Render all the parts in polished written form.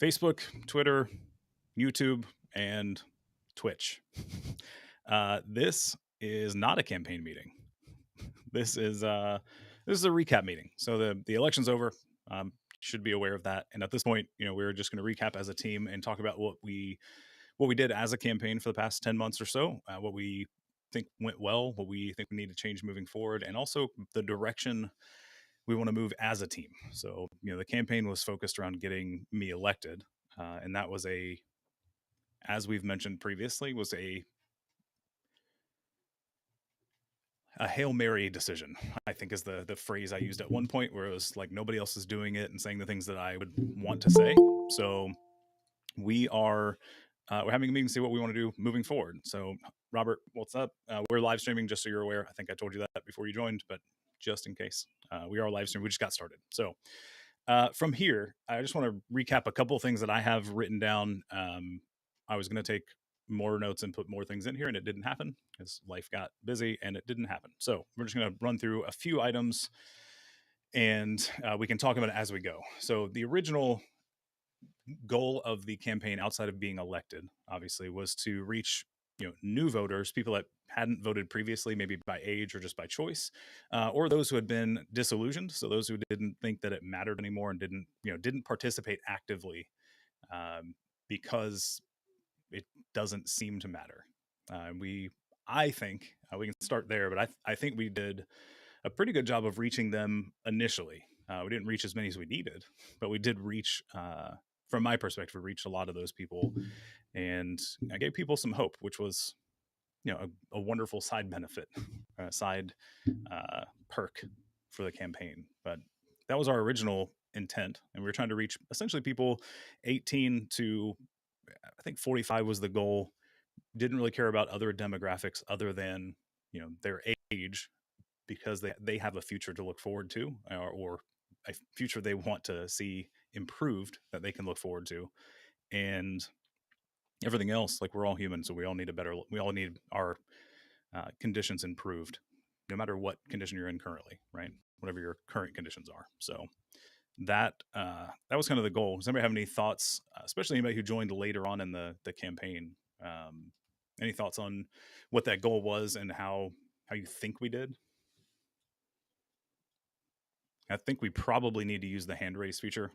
Facebook, Twitter, YouTube, and Twitch. This is not a campaign meeting. This is a recap meeting. So the election's over. Should be aware of that. And at this point, we're just going to recap as a team and talk about what we did as a campaign for the past 10 months or so, what we think went well, what we think we need to change moving forward, and also the direction we want to move as a team. So, the campaign was focused around getting me elected. And that was as we've mentioned previously, was a Hail Mary decision, I think is the phrase I used at one point, where it was like nobody else is doing it and saying the things that I would want to say. So we're having a meeting to see what we want to do moving forward. So Robert, what's up? We're live streaming, just so you're aware. I think I told you that before you joined, but just in case, we are live streaming. We just got started. So from here, I just want to recap a couple of things that I have written down. I was going to take more notes and put more things in here, and it didn't happen because life got busy and it didn't happen. So we're just going to run through a few items, and we can talk about it as we go. So the original goal of the campaign, outside of being elected, obviously, was to reach new voters, people that hadn't voted previously, maybe by age or just by choice, or those who had been disillusioned. So those who didn't think that it mattered anymore and didn't participate actively, because it doesn't seem to matter. I think we can start there, but I think we did a pretty good job of reaching them initially. We didn't reach as many as we needed, but we did reach, from my perspective, we reached a lot of those people, and I gave people some hope, which was, a wonderful side benefit, side perk for the campaign. But that was our original intent, and we were trying to reach essentially people 18 to, I think 45 was the goal. Didn't really care about other demographics other than their age, because they have a future to look forward to, or a future they want to see improved that they can look forward to. And everything else, like, we're all human, so we all need our conditions improved, no matter what condition you're in currently, right? Whatever your current conditions are. So that was kind of the goal. Does anybody have any thoughts, especially anybody who joined later on in the campaign? Any thoughts on what that goal was and how you think we did? I think we probably need to use the hand raise feature.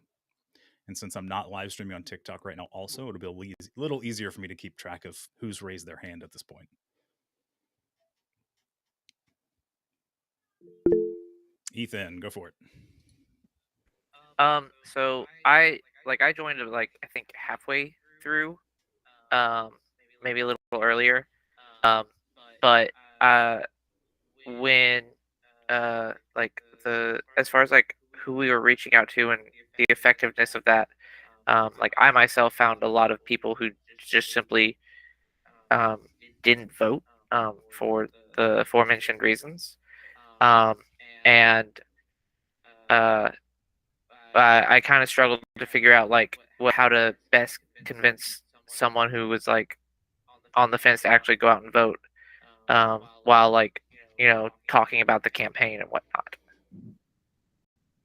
And since I'm not live streaming on TikTok right now, also, it'll be a little easier for me to keep track of who's raised their hand at this point. Ethan, go for it. So I joined I think halfway through, maybe a little earlier. But when as far as who we were reaching out to and the effectiveness of that, I myself found a lot of people who just simply didn't vote for the aforementioned reasons, and I kind of struggled to figure out how to best convince someone who was on the fence to actually go out and vote, while talking about the campaign and whatnot.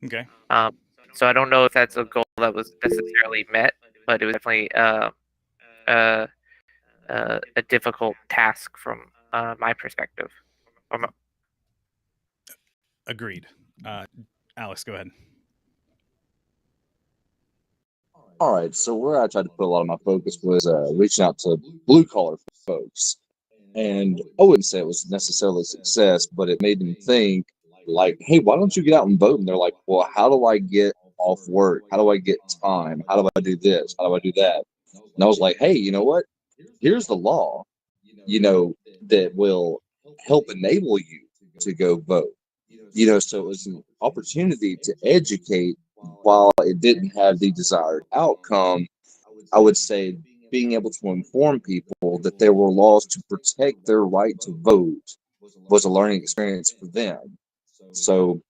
Okay. So I don't know if that's a goal that was necessarily met, but it was definitely a difficult task from my perspective. Agreed. Alex, go ahead. All right, so where I tried to put a lot of my focus was reaching out to blue collar folks, and I wouldn't say it was necessarily a success, but it made them think, like, hey, why don't you get out and vote? And they're like, well, how do I get off work? How do I get time? How do I do this? How do I do that? And I was like, hey, you know what? Here's the law, that will help enable you to go vote. So it was an opportunity to educate. While it didn't have the desired outcome, I would say being able to inform people that there were laws to protect their right to vote was a learning experience for them. So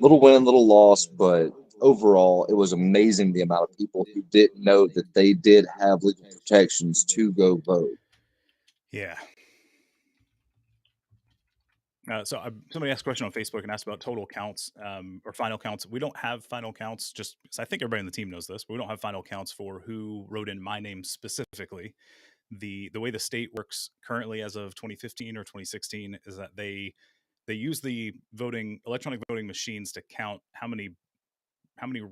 little win, little loss, but overall, it was amazing the amount of people who didn't know that they did have legal protections to go vote. Yeah. Somebody asked a question on Facebook and asked about total counts or final counts. We don't have final counts. Just I think everybody on the team knows this, but we don't have final counts for who wrote in my name specifically. The way the state works currently, as of 2015 or 2016, is that they use the electronic voting machines to count how many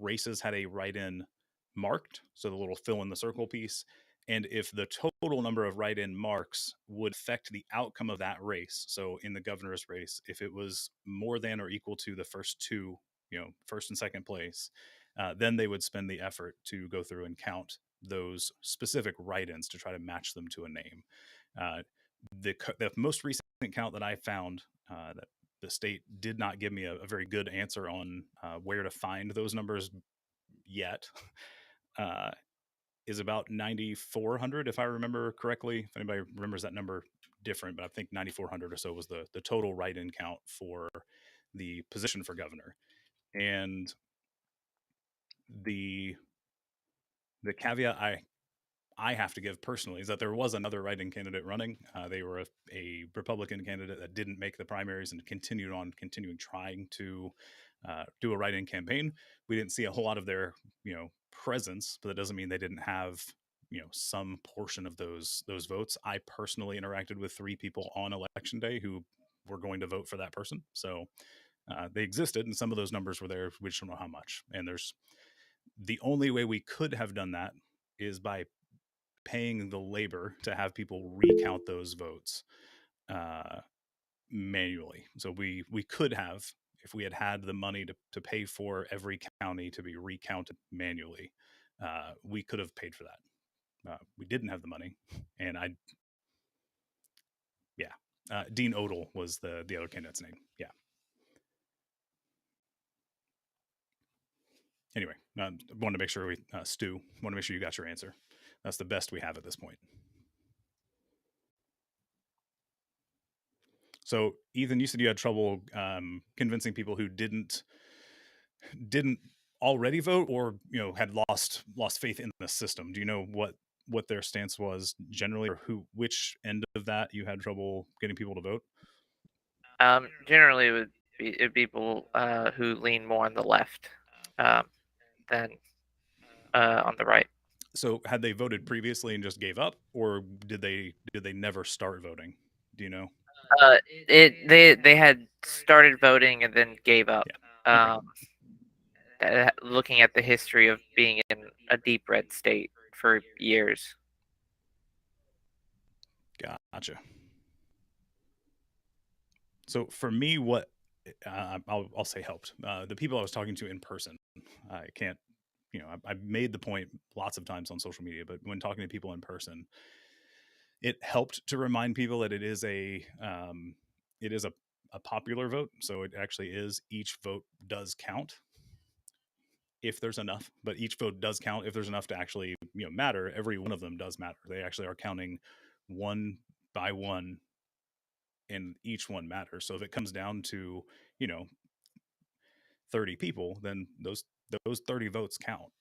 races had a write-in marked, so the little fill in the circle piece, and if the total number of write-in marks would affect the outcome of that race. So in the governor's race, if it was more than or equal to the first two, first and second place, then they would spend the effort to go through and count those specific write-ins to try to match them to a name. The most recent count that I found, that the state did not give me a very good answer on where to find those numbers yet, is about 9,400, if I remember correctly. If anybody remembers that number different, but I think 9,400 or so was the total write-in count for the position for governor. And the caveat I have to give personally is that there was another write-in candidate running. They were a Republican candidate that didn't make the primaries and continuing trying to do a write-in campaign. We didn't see a whole lot of their presence, but that doesn't mean they didn't have some portion of those votes. I personally interacted with 3 people on election day who were going to vote for that person, so they existed, and some of those numbers were there. We just don't know how much. And the only way we could have done that is by paying the labor to have people recount those votes manually. So we could have, if we had the money to pay for every county to be recounted manually, we could have paid for that. We didn't have the money, and Dean Odell was the other candidate's name. Yeah. Anyway, wanted to make sure Stu, want to make sure you got your answer. That's the best we have at this point. So, Ethan, you said you had trouble convincing people who didn't already vote, or had lost faith in the system. Do you know what their stance was generally, or which end of that you had trouble getting people to vote? Generally, it would be people who lean more on the left than on the right. So, had they voted previously and just gave up, or did they never start voting? Do you know? They had started voting and then gave up. Yeah. Okay. Looking at the history of being in a deep red state for years. Gotcha. So for me, what I'll say helped, the people I was talking to in person. I can't, I've made the point lots of times on social media, but when talking to people in person, it helped to remind people that it is a popular vote. So it actually is, each vote does count if there's enough, but each vote does count if there's enough to actually matter. Every one of them does matter. They actually are counting one by one, and each one matters. So if it comes down to 30 people, then those 30 votes count,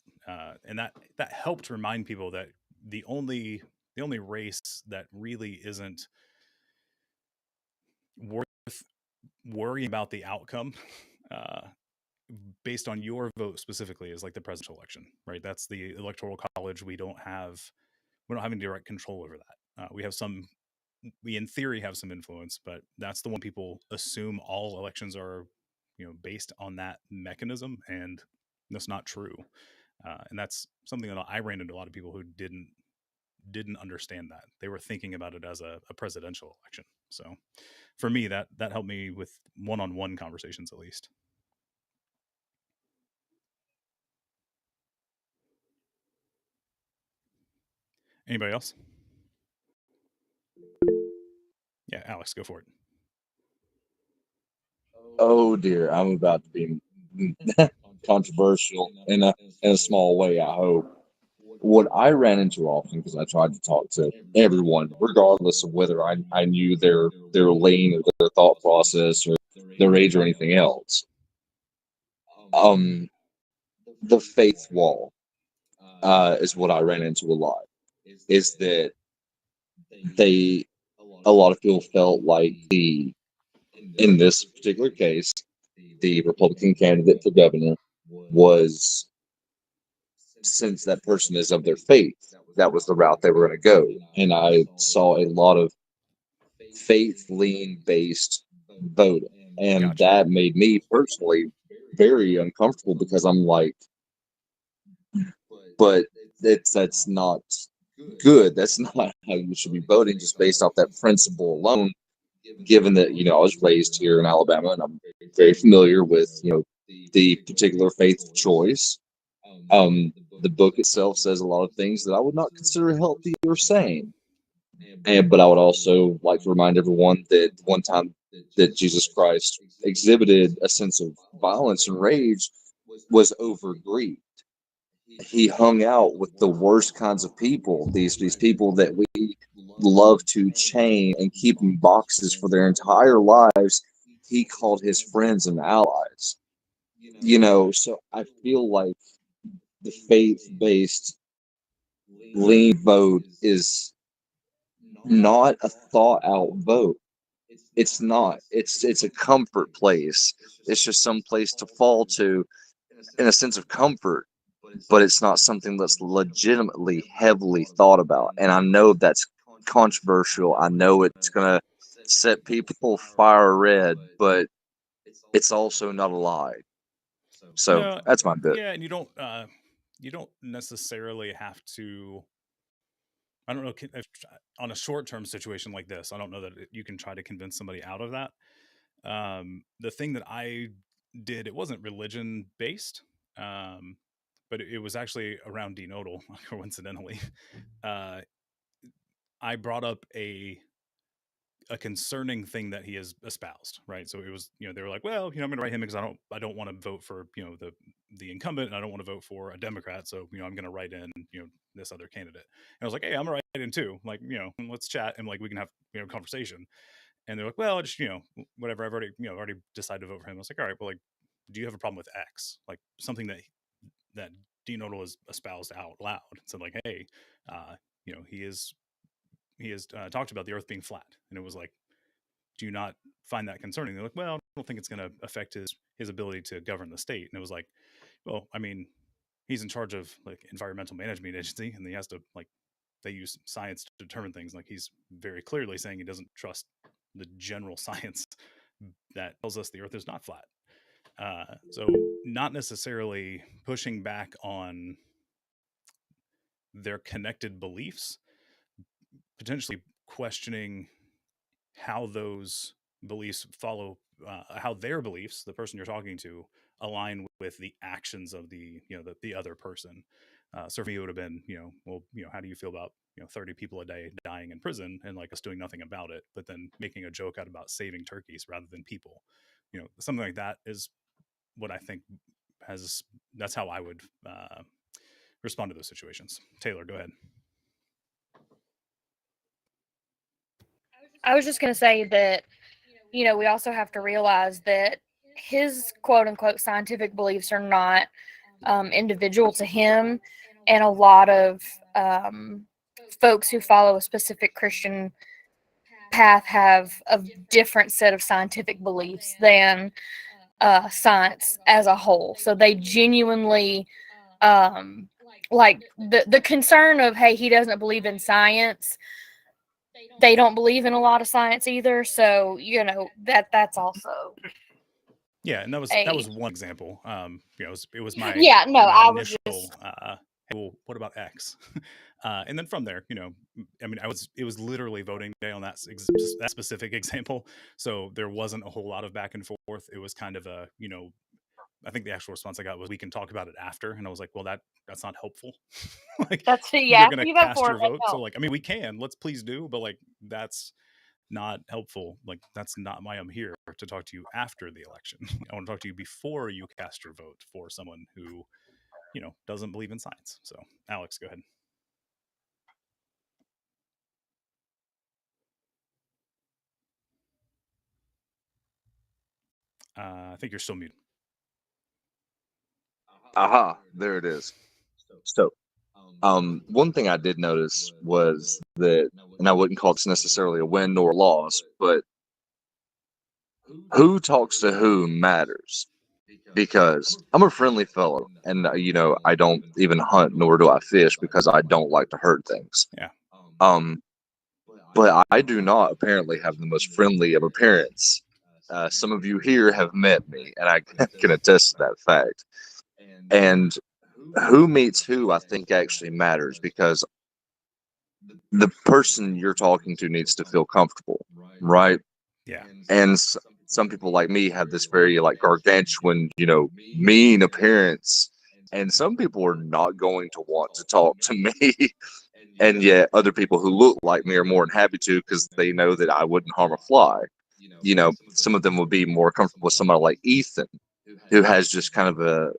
and that helped remind people that the only race that really isn't worth worrying about the outcome based on your vote specifically is like the presidential election, right? That's the electoral college. We don't have any direct control over that. We in theory have some influence, but that's the one people assume all elections are based on that mechanism, and that's not true. And that's something that I ran into a lot of people who didn't understand that. They were thinking about it as a presidential election. So for me, that helped me with one-on-one conversations, at least. Anybody else? Yeah, Alex, go for it. Oh dear, I'm about to be controversial in a small way, I hope. What I ran into often, because I tried to talk to everyone, regardless of whether I knew their lane or their thought process or their age or anything else. The faith wall is what I ran into a lot. Is that a lot of people felt like the in this particular case, the Republican candidate for governor was, since that person is of their faith, that was the route they were going to go. And I saw a lot of faith lean based voting. And Gotcha. that made me personally very uncomfortable because I'm like, but that's not good. That's not how you should be voting just based off that principle alone. Given that, I was raised here in Alabama and I'm very familiar with, the particular faith of choice. The book itself says a lot of things that I would not consider healthy or sane. But I would also like to remind everyone that one time that Jesus Christ exhibited a sense of violence and rage was over greed. He hung out with the worst kinds of people, these people that we love to chain and keep in boxes for their entire lives. He called his friends and allies. So I feel like the faith-based lean vote is not a thought-out vote. It's not. It's a comfort place. It's just some place to fall to in a sense of comfort, but it's not something that's legitimately heavily thought about. And I know that's controversial. I know it's gonna set people fire red, but it's also not a lie. So No, that's my bit. yeah, and you don't necessarily have to. I don't know if on a short-term situation like this, I don't know that you can try to convince somebody out of that. The thing that I did, it wasn't religion based, but it was actually around denodal, coincidentally. Uh, I brought up a concerning thing that he has espoused, right? So it was, they were like, well, I'm going to write him because I don't want to vote for, the incumbent, and I don't want to vote for a Democrat. So, I'm going to write in, this other candidate. And I was like, hey, I'm going to write in too. Like, let's chat and like we can have, conversation. And they're like, well, just, whatever. I've already decided to vote for him. I was like, all right, well, like, do you have a problem with X? Like something that Dean Odell has espoused out loud and said like, hey, he has talked about the earth being flat. And it was like, do you not find that concerning? They're like, well, I don't think it's going to affect his ability to govern the state. And it was like, well, I mean, he's in charge of like environmental management agency, and he has to like, they use science to determine things. Like he's very clearly saying he doesn't trust the general science that tells us the earth is not flat. So not necessarily pushing back on their connected beliefs, potentially questioning how those beliefs follow, how their beliefs, the person you're talking to, align with the actions of the other person. So for me, it would have been, well, how do you feel about 30 people a day dying in prison and like us doing nothing about it, but then making a joke out about saving turkeys rather than people, something like that is what I think that's how I would respond to those situations. Taylor, go ahead. I was just going to say that, we also have to realize that his quote unquote scientific beliefs are not individual to him. And a lot of folks who follow a specific Christian path have a different set of scientific beliefs than science as a whole. So they genuinely, like the concern of, hey, he doesn't believe in science. They don't believe in a lot of science either. So, that's also. Yeah, and that was one example. It was my yeah, no, my I initial. was just. Hey, well, what about X? And then from there, I mean, it was literally voting day on that specific example, so there wasn't a whole lot of back and forth. It was kind of a, I think the actual response I got was, "We can talk about it after," and I was like, "Well, that's not helpful. Like, That's you're yeah. gonna You vote cast for your it. That's vote, so all. like, I mean, we can, let's please do, but like, that's not helpful. Like, that's not why I'm here to talk to you after the election. I want to talk to you before you cast your vote for someone who, doesn't believe in science." So, Alex, go ahead. I think you're still muted. Aha, there it is. So, one thing I did notice was that, and I wouldn't call this necessarily a win nor a loss, but who talks to who matters, because I'm a friendly fellow, and I don't even hunt nor do I fish because I don't like to hurt things. Yeah. But I do not apparently have the most friendly of appearance. Some of you here have met me, and I can attest to that fact. And who meets who, I think, actually matters, because the person you're talking to needs to feel comfortable, right? Yeah. And some people like me have this very like gargantuan, mean appearance, and some people are not going to want to talk to me. And yet other people who look like me are more than happy to, because they know that I wouldn't harm a fly. Some of them would be more comfortable with somebody like Ethan, who has just kind of a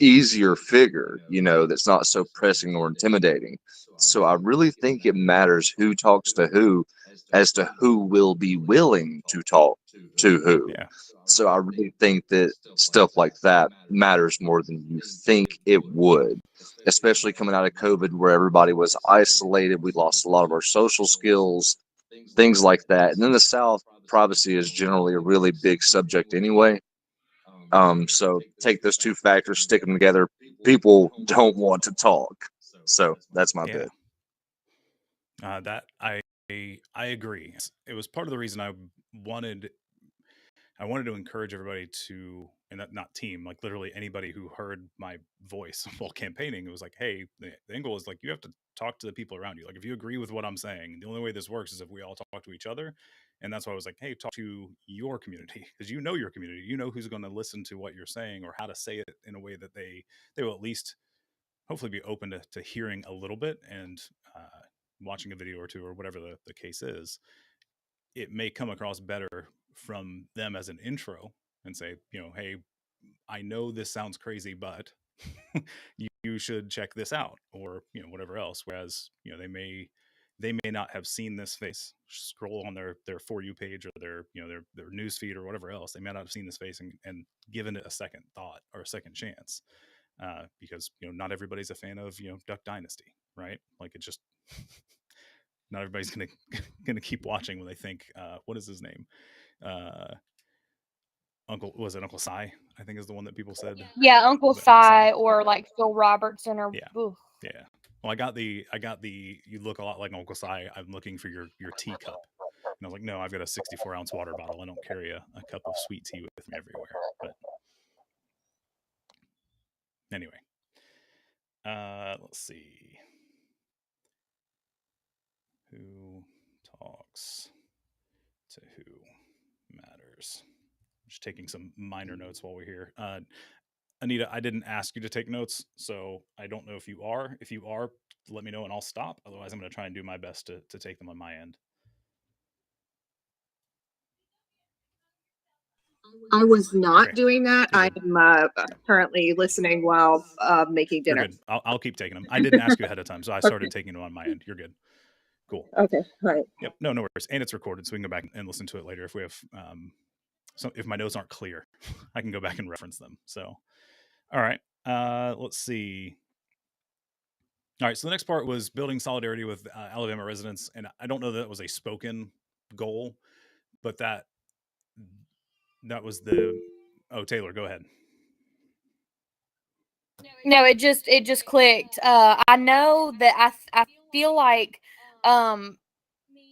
easier figure, that's not so pressing or intimidating. So I really think it matters who talks to who as to who will be willing to talk to who. Yeah. So I really think that stuff like that matters more than you think it would, especially coming out of COVID where everybody was isolated. We lost a lot of our social skills, things like that. And in the South, privacy is generally a really big subject anyway. So take those two factors, stick them together. People don't want to talk. So that's my Yeah. bit. That I agree. It was part of the reason I wanted to encourage everybody to, and not team, like literally anybody who heard my voice while campaigning. It was like, hey, the angle is like, you have to talk to the people around you. Like, if you agree with what I'm saying, the only way this works is if we all talk to each other. And that's why I was like, hey, talk to your community, because you know your community. You know who's going to listen to what you're saying, or how to say it in a way that they will at least hopefully be open to hearing a little bit, and watching a video or two, or whatever the case is. It may come across better from them as an intro, and say, hey, I know this sounds crazy, but you should check this out, or whatever else. Whereas they may not have seen this face. Scroll on their For You page, or their news feed, or whatever else. They may not have seen this face and given it a second thought or a second chance, because not everybody's a fan of Duck Dynasty, right? Like, it just not everybody's gonna keep watching when they think, what is his name? Uncle Si, I think, is the one that people said. Yeah, Uncle Was it Uncle Si? Si or like Phil Robertson or Yeah. oof. Yeah. Well, I got the you look a lot like Uncle Si. I'm looking for your teacup. And I was like, no, I've got a 64-ounce water bottle. I don't carry a cup of sweet tea with me everywhere. But anyway, let's see. Who talks to who matters? Just taking some minor notes while we're here. Anita, I didn't ask you to take notes, so I don't know if you are. If you are, let me know and I'll stop. Otherwise, I'm going to try and do my best to take them on my end. I was not Okay. doing that. You're good. I'm currently listening while making You're dinner. good. I'll keep taking them. I didn't ask you ahead of time, so I started taking them on my end. You're good. Cool. Okay, all right. Yep. No worries. And it's recorded, so we can go back and listen to it later if we have if my notes aren't clear. I can go back and reference them. So, all right. Let's see. All right. So the next part was building solidarity with Alabama residents, and I don't know that was a spoken goal, but that was the. Oh, Taylor, go ahead. No, it just clicked. I know that I feel like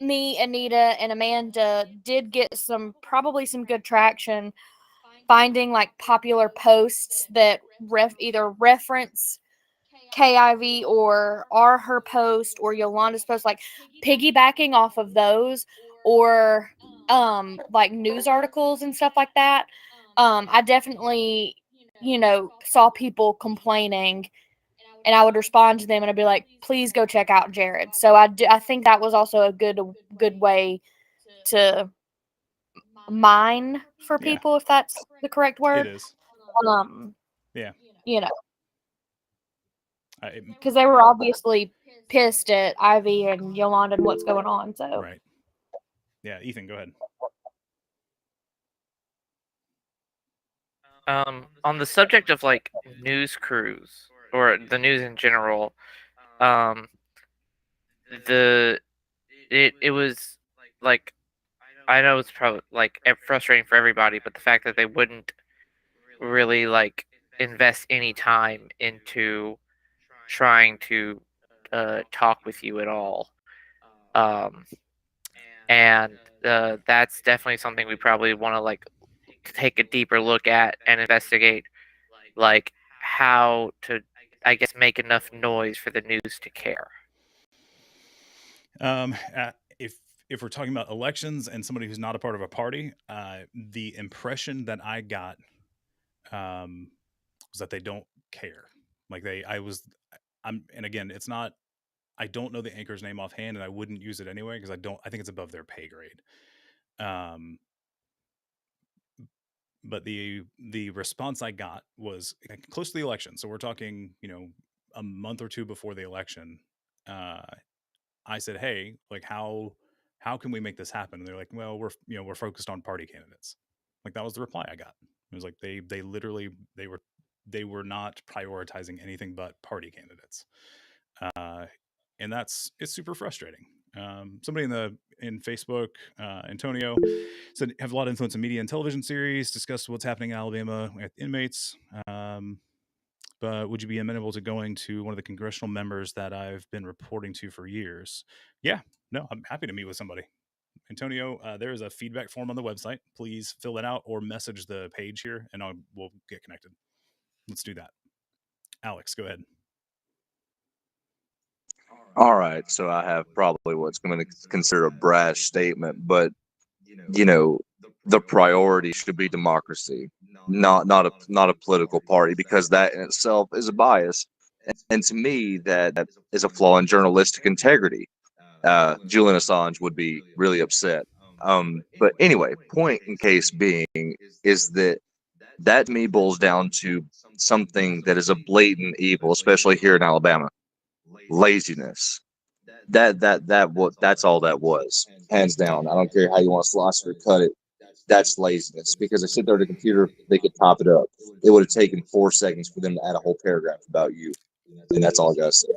me, Anita, and Amanda did get probably some good traction finding like popular posts that either reference KIV or are her post or Yolanda's post, like piggybacking off of those, or like news articles and stuff like that. I definitely saw people complaining, and I would respond to them and I'd be like, please go check out Jared. So I think that was also a good way to mine for Yeah. people, if that's the correct It word. is. Yeah. Because they were obviously pissed at Ivy and Yolanda and what's going on. So Right. Yeah, Ethan, go ahead. On the subject of like news crews or the news in general, it was like, I know it's probably like frustrating for everybody, but the fact that they wouldn't really like invest any time into trying to talk with you at all. Um, and that's definitely something we probably want to like take a deeper look at and investigate, like how to, I guess, make enough noise for the news to care. If we're talking about elections and somebody who's not a part of a party, the impression that I got was that they don't care. Like and again, it's not. I don't know the anchor's name offhand, and I wouldn't use it anyway because I think it's above their pay grade. Um, but the response I got was close to the election. So we're talking, a month or two before the election. I said, "Hey, like how can we make this happen?" And they're like, "Well, we're focused on party candidates." Like that was the reply I got. It was like they literally they were not prioritizing anything but party candidates, uh, and it's super frustrating. Somebody in Facebook, Antonio, said have a lot of influence in media and television series. Discuss what's happening in Alabama with inmates. But would you be amenable to going to one of the congressional members that I've been reporting to for years? Yeah, no, I'm happy to meet with somebody. Antonio, there is a feedback form on the website. Please fill that out or message the page here, and we'll get connected. Let's do that. Alex, go ahead. All right, so I have probably what's going to consider a brash statement, but the priority should be democracy, not a political party, because that in itself is a bias, and to me that is a flaw in journalistic integrity. Julian Assange would be really upset. But anyway, point in case being is that to me boils down to something that is a blatant evil, especially here in Alabama: laziness. That's all that was, hands down. I don't care how you want to slice it or cut it. That's laziness, because they sit there at a computer, they could top it up. It would have taken 4 seconds for them to add a whole paragraph about you, and that's all I gotta say.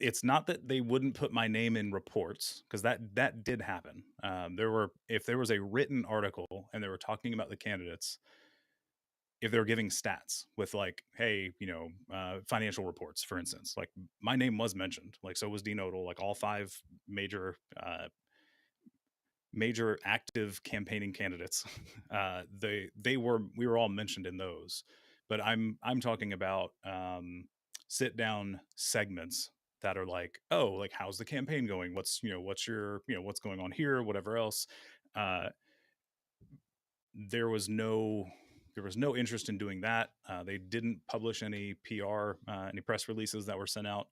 It's not that they wouldn't put my name in reports, because that did happen. If there was a written article and they were talking about the candidates, if they were giving stats with like, hey, financial reports, for instance, like my name was mentioned, like so was Dean Odle, like all 5 major active campaigning candidates. We were all mentioned in those, but I'm talking about sit down segments that are like, oh, like how's the campaign going? What's your what's going on here? Whatever else. Uh, there was no interest in doing that. They didn't publish any PR, any press releases that were sent out.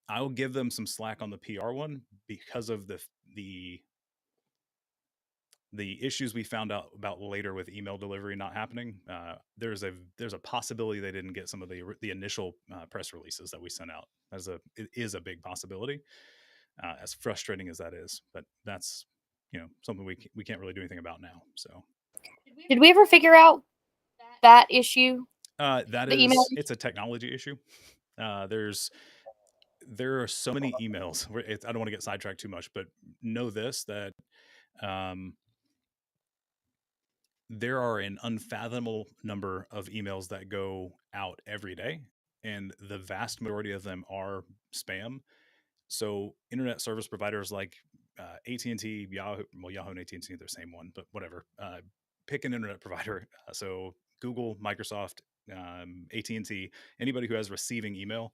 I'll give them some slack on the PR one because of the issues we found out about later with email delivery not happening. There's a possibility they didn't get some of the initial press releases that we sent out. It is a big possibility, as frustrating as that is, but that's something we can't really do anything about now. So, Did we ever figure out that issue? It's a technology issue. There are so many emails. I don't want to get sidetracked too much, but know this, that there are an unfathomable number of emails that go out every day, and the vast majority of them are spam. So internet service providers like AT&T, Yahoo, Yahoo and AT&T are the same one, but whatever. Pick an internet provider. So Google, Microsoft, AT&T, anybody who has receiving email,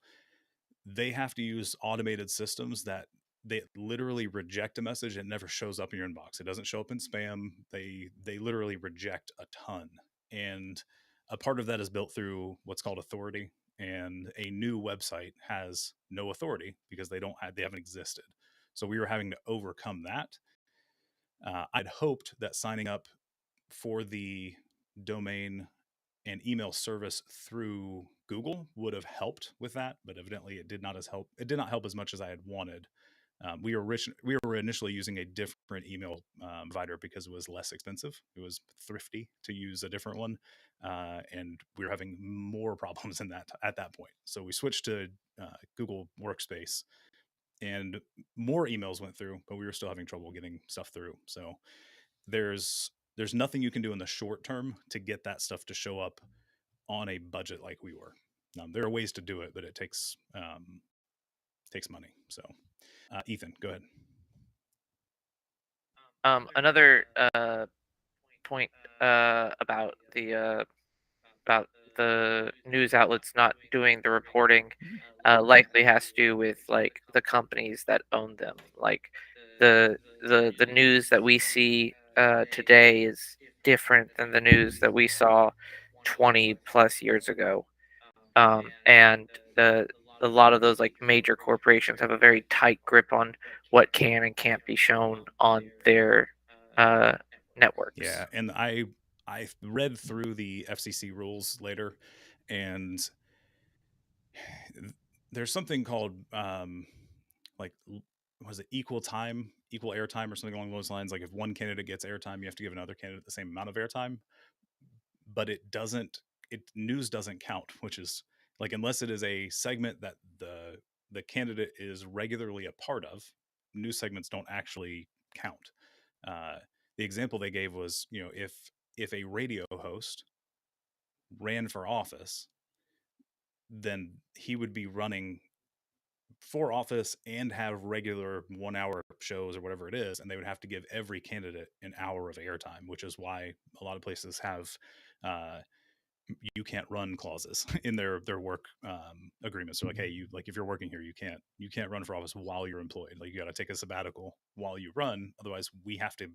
they have to use automated systems that they literally reject a message and it never shows up in your inbox. It doesn't show up in spam. They literally reject a ton. And a part of that is built through what's called authority. And a new website has no authority because they haven't existed. So we were having to overcome that. I'd hoped that signing up for the domain and email service through Google would have helped with that, but evidently it did not help as much as I had wanted. We were initially using a different email provider because it was less expensive. It was thrifty to use a different one, and we were having more problems at that point. So we switched to Google Workspace, and more emails went through, but we were still having trouble getting stuff through. So there's nothing you can do in the short term to get that stuff to show up on a budget like we were. There are ways to do it, but it takes money. So, Ethan, go ahead. Another point about the news outlets not doing the reporting likely has to do with like the companies that own them. Like the news that we see today is different than the news that we saw 20 plus years ago. And a lot of those like major corporations have a very tight grip on what can and can't be shown on their networks. Yeah, and I read through the FCC rules later, and there's something called like, was it equal airtime or something along those lines? Like if one candidate gets airtime, you have to give another candidate the same amount of airtime, but news doesn't count, which is like, unless it is a segment that the candidate is regularly a part of, news segments don't actually count. The example they gave was, if a radio host ran for office, then he would be running for office and have regular 1 hour shows or whatever it is, and they would have to give every candidate an hour of airtime, which is why a lot of places have you can't run clauses in their work agreements. So like, hey, if you're working here, you can't run for office while you're employed. Like, you got to take a sabbatical while you run, otherwise we have to,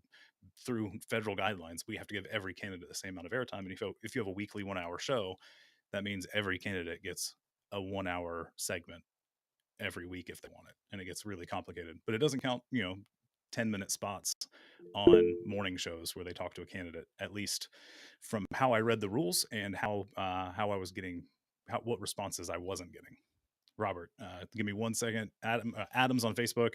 through federal guidelines, we have to give every candidate the same amount of airtime. And if you have a weekly 1 hour show, that means every candidate gets a 1 hour segment every week if they want it, and it gets really complicated. But it doesn't count 10-minute spots on morning shows where they talk to a candidate, at least from how I read the rules and how I was getting, what responses I wasn't getting. Robert, give me 1 second. Adam's on Facebook.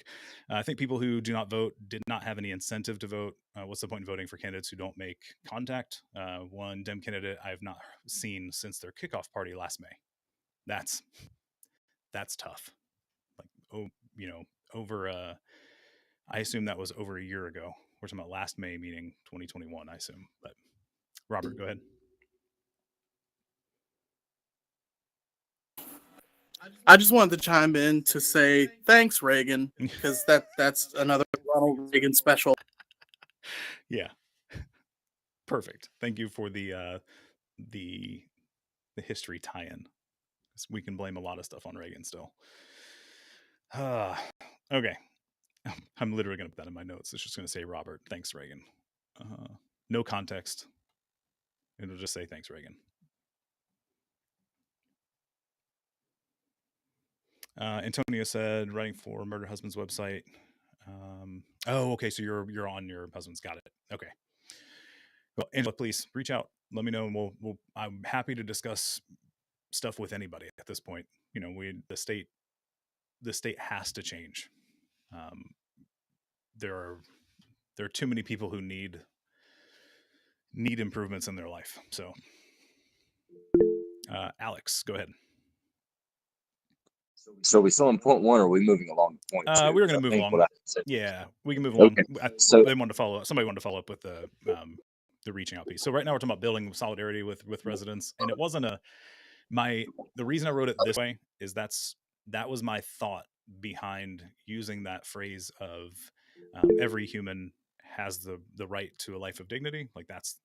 I think people who do not vote did not have any incentive to vote. What's the point in voting for candidates who don't make contact? One Dem candidate I have not seen since their kickoff party last May. That's tough. Like, over I assume that was over a year ago. We're talking about last May meeting 2021, I assume. But Robert, go ahead. I just wanted to chime in to say thanks, Reagan, because that's another Ronald Reagan special. Yeah, perfect. Thank you for the history tie-in. We can blame a lot of stuff on Reagan still. Okay. I'm literally going to put that in my notes. It's just going to say, Robert, thanks, Reagan. No context. It'll just say, thanks, Reagan. Antonio said, writing for Murder Husband's website. Okay. So you're on your husband's. Got it. Okay. Well, Angela, please reach out. Let me know. And I'm happy to discuss stuff with anybody at this point. The state has to change. There are too many people who need improvements in their life. So, Alex, go ahead. So we still in point 1, or are we moving along to point 2? We were going to move along. Yeah, we can move along. Okay. Somebody wanted to follow up with the reaching out piece. So right now we're talking about building solidarity with residents, and it wasn't the reason I wrote it this way is that was my thought behind using that phrase of every human has the right to a life of dignity. Like that's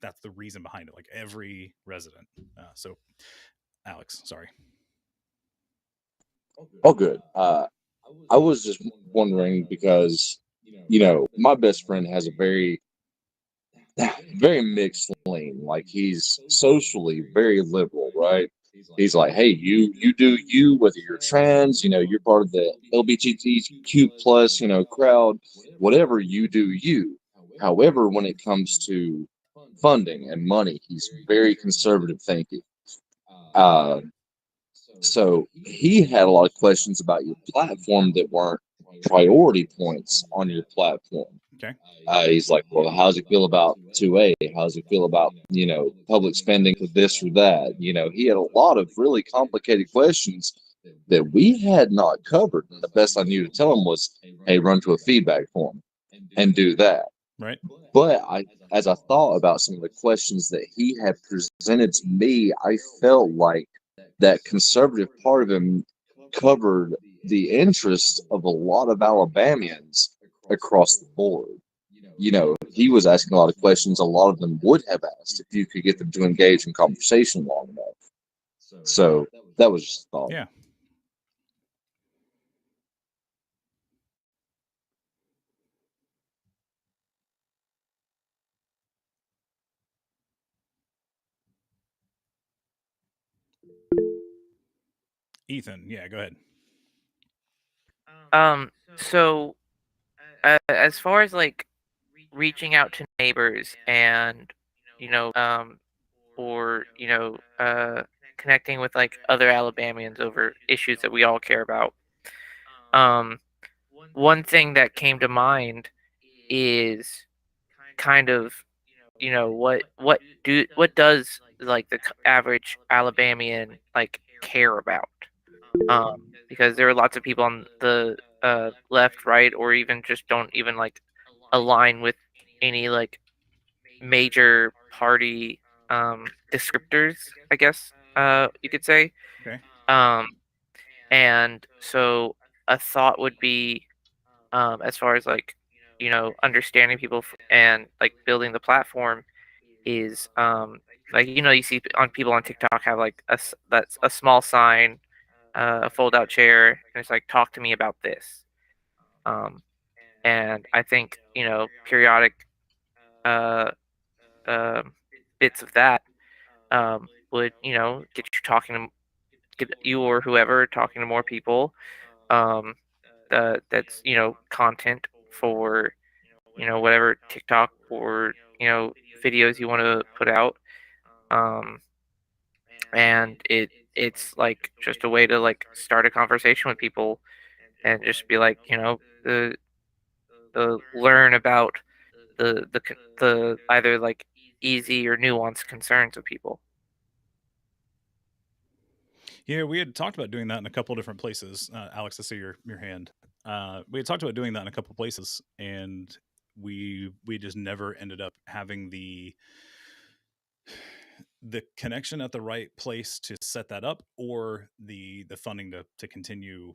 the reason behind it. Like every resident. So, Alex, sorry. Oh, good. I was just wondering because, my best friend has a very, very mixed lane. Like, he's socially very liberal, right? He's like, hey, you do you, whether you're trans, you're part of the LGBTQ plus, crowd, whatever, you do you. However, when it comes to funding and money, he's very conservative thinking. So he had a lot of questions about your platform that weren't priority points on your platform. Okay. He's like, well, how does it feel about 2A? How does it feel about, public spending for this or that? He had a lot of really complicated questions that we had not covered. And the best I knew to tell him was, hey, run to a feedback form and do that. Right. But as I thought about some of the questions that he had presented to me, I felt like that conservative part of him covered the interest of a lot of Alabamians across the board. He was asking a lot of questions a lot of them would have asked if you could get them to engage in conversation long enough. So that was just a thought. Yeah. Ethan, yeah, go ahead. So as far as like reaching out to neighbors and or connecting with like other Alabamians over issues that we all care about. One thing that came to mind is kind of what does like the average Alabamian like care about? Because there are lots of people on the left, right, or even just don't even like align with any like major party descriptors, I guess you could say. Okay. And so a thought would be, as far as like understanding people and like building the platform is like you see on people on TikTok have like that's a small sign, a fold out chair, and it's like talk to me about this. And I think periodic uh, bits of that would get you talking to get you or whoever talking to more people. That's content for whatever TikTok or videos you want to put out. And it's like just a way to like start a conversation with people and just be like the learn about the either like easy or nuanced concerns of people. Yeah, we had talked about doing that in a couple different places. Alex, I see your hand. We had talked about doing that in a couple places, and we just never ended up having the connection at the right place to set that up, or the funding to continue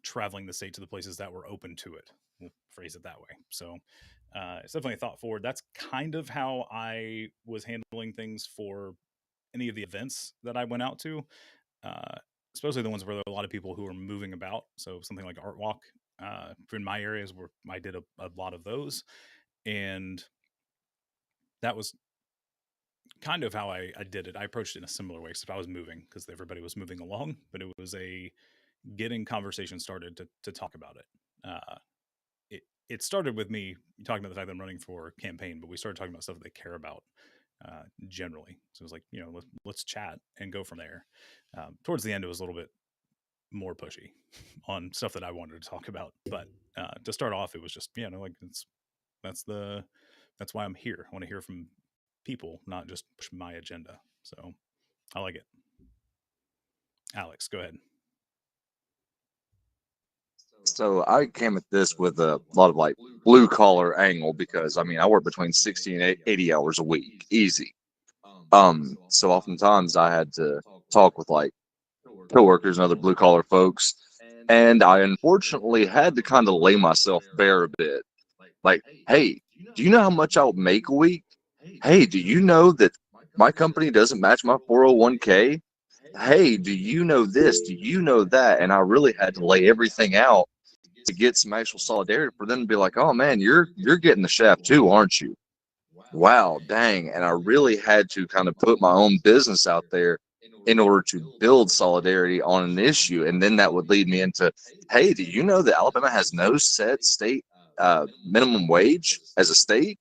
traveling the state to the places that were open to it. We'll phrase it that way. So it's definitely a thought forward. That's kind of how I was handling things for any of the events that I went out to, especially the ones where there were a lot of people who were moving about. So something like Art Walk in my areas where I did a lot of those. And that was kind of how I did it. I approached it in a similar way, except I was moving because everybody was moving along, but it was a getting conversation started to talk about it. It started with me talking about the fact that I'm running for campaign, but we started talking about stuff that they care about generally. So it was like, let's chat and go from there. Towards the end, it was a little bit more pushy on stuff that I wanted to talk about. But to start off, it was just, that's why I'm here. I want to hear from people, not just push my agenda. So I like it. Alex, go ahead. So I came at this with a lot of like blue collar angle because I work between 60 and 80 hours a week, easy. So oftentimes I had to talk with like coworkers and other blue collar folks, and I unfortunately had to kind of lay myself bare a bit. Like, hey, do you know how much I'll make a week? Hey, do you know that my company doesn't match my 401k? Hey, do you know this? Do you know that? And I really had to lay everything out to get some actual solidarity for them to be like, oh man, you're getting the shaft too, aren't you? Wow, dang. And I really had to kind of put my own business out there in order to build solidarity on an issue. And then that would lead me into, hey, do you know that Alabama has no set state minimum wage as a state?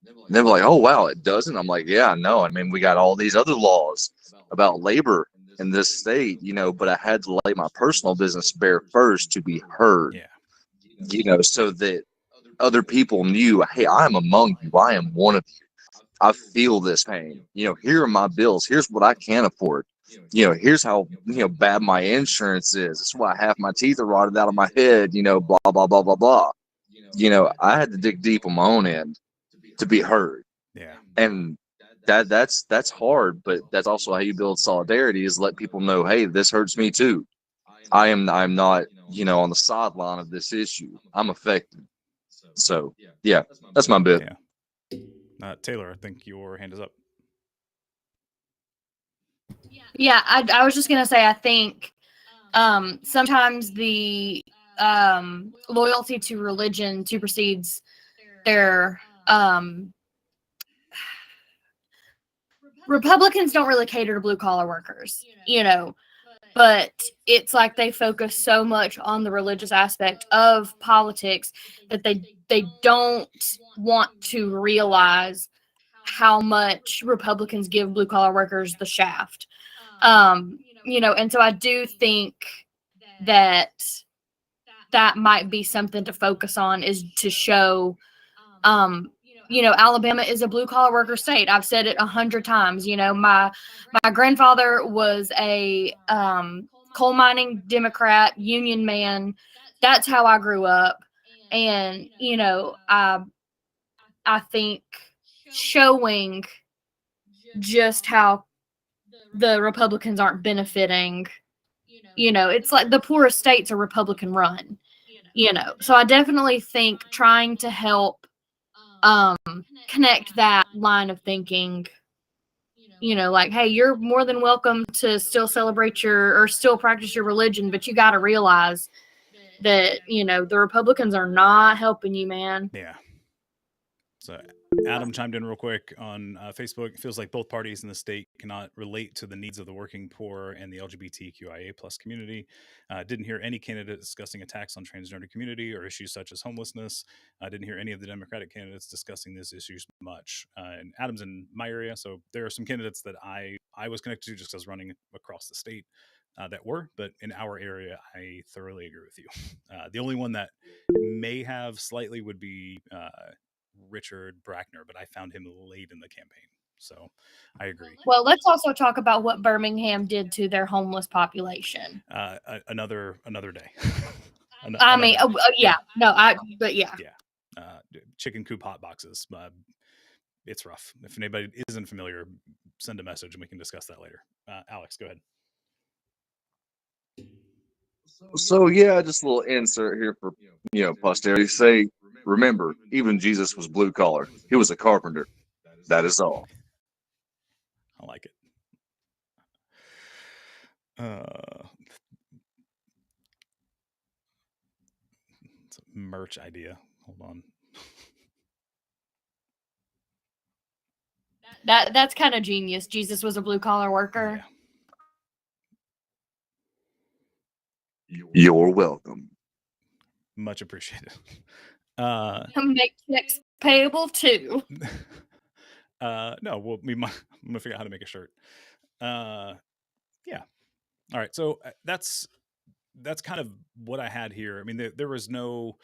And they were like, oh, wow, it doesn't? I'm like, yeah, no. We got all these other laws about labor in this state, but I had to lay my personal business bare first to be heard, so that other people knew, hey, I'm among you. I am one of you. I feel this pain. Here are my bills. Here's what I can afford. here's how bad my insurance is. That's why half my teeth are rotted out of my head. Blah blah blah blah blah. I had to dig deep on my own end to be heard, Yeah. and that's hard. But that's also how you build solidarity, is let people know, hey, this hurts me too. I'm not on the sideline of this issue. I'm affected. So yeah, that's my bit. Yeah. Taylor, I think your hand is up. Yeah, I was just gonna say, I think sometimes the loyalty to religion supersedes their Republicans don't really cater to blue collar workers, but it's like they focus so much on the religious aspect of politics that they don't want to realize how much Republicans give blue collar workers the shaft. And so I do think that might be something to focus on, is to show, Alabama is a blue collar worker state. I've said it 100 times. My grandfather was a coal mining Democrat, union man. That's how I grew up. And, I think showing just how the Republicans aren't benefiting, it's like the poorest states are Republican run, so I definitely think trying to help connect that line of thinking, like, hey, you're more than welcome to still celebrate or still practice your religion, but you got to realize that, the Republicans are not helping you, man. Yeah. So Adam chimed in real quick on Facebook. It feels like both parties in the state cannot relate to the needs of the working poor and the LGBTQIA plus community. Didn't hear any candidate discussing attacks on transgender community or issues such as homelessness. I didn't hear any of the Democratic candidates discussing these issues much. And Adam's in my area, so there are some candidates that I was connected to just as running across the state that were, but in our area, I thoroughly agree with you. The only one that may have slightly would be Richard Brackner, but I found him late in the campaign. So I agree. Well, let's also talk about what Birmingham did to their homeless population. Another day. Chicken coop hot boxes. It's rough. If anybody isn't familiar, send a message and we can discuss that later. Alex, go ahead. So yeah, just a little insert here for posterity. Say, remember, even Jesus was blue collar. He was a carpenter. That is all. I like it. It's a merch idea. Hold on. That's kind of genius. Jesus was a blue collar worker. Yeah. You're welcome. Much appreciated. Make checks payable too. No, I'm gonna figure out how to make a shirt. Yeah. All right. So that's kind of what I had here. I mean, there was no,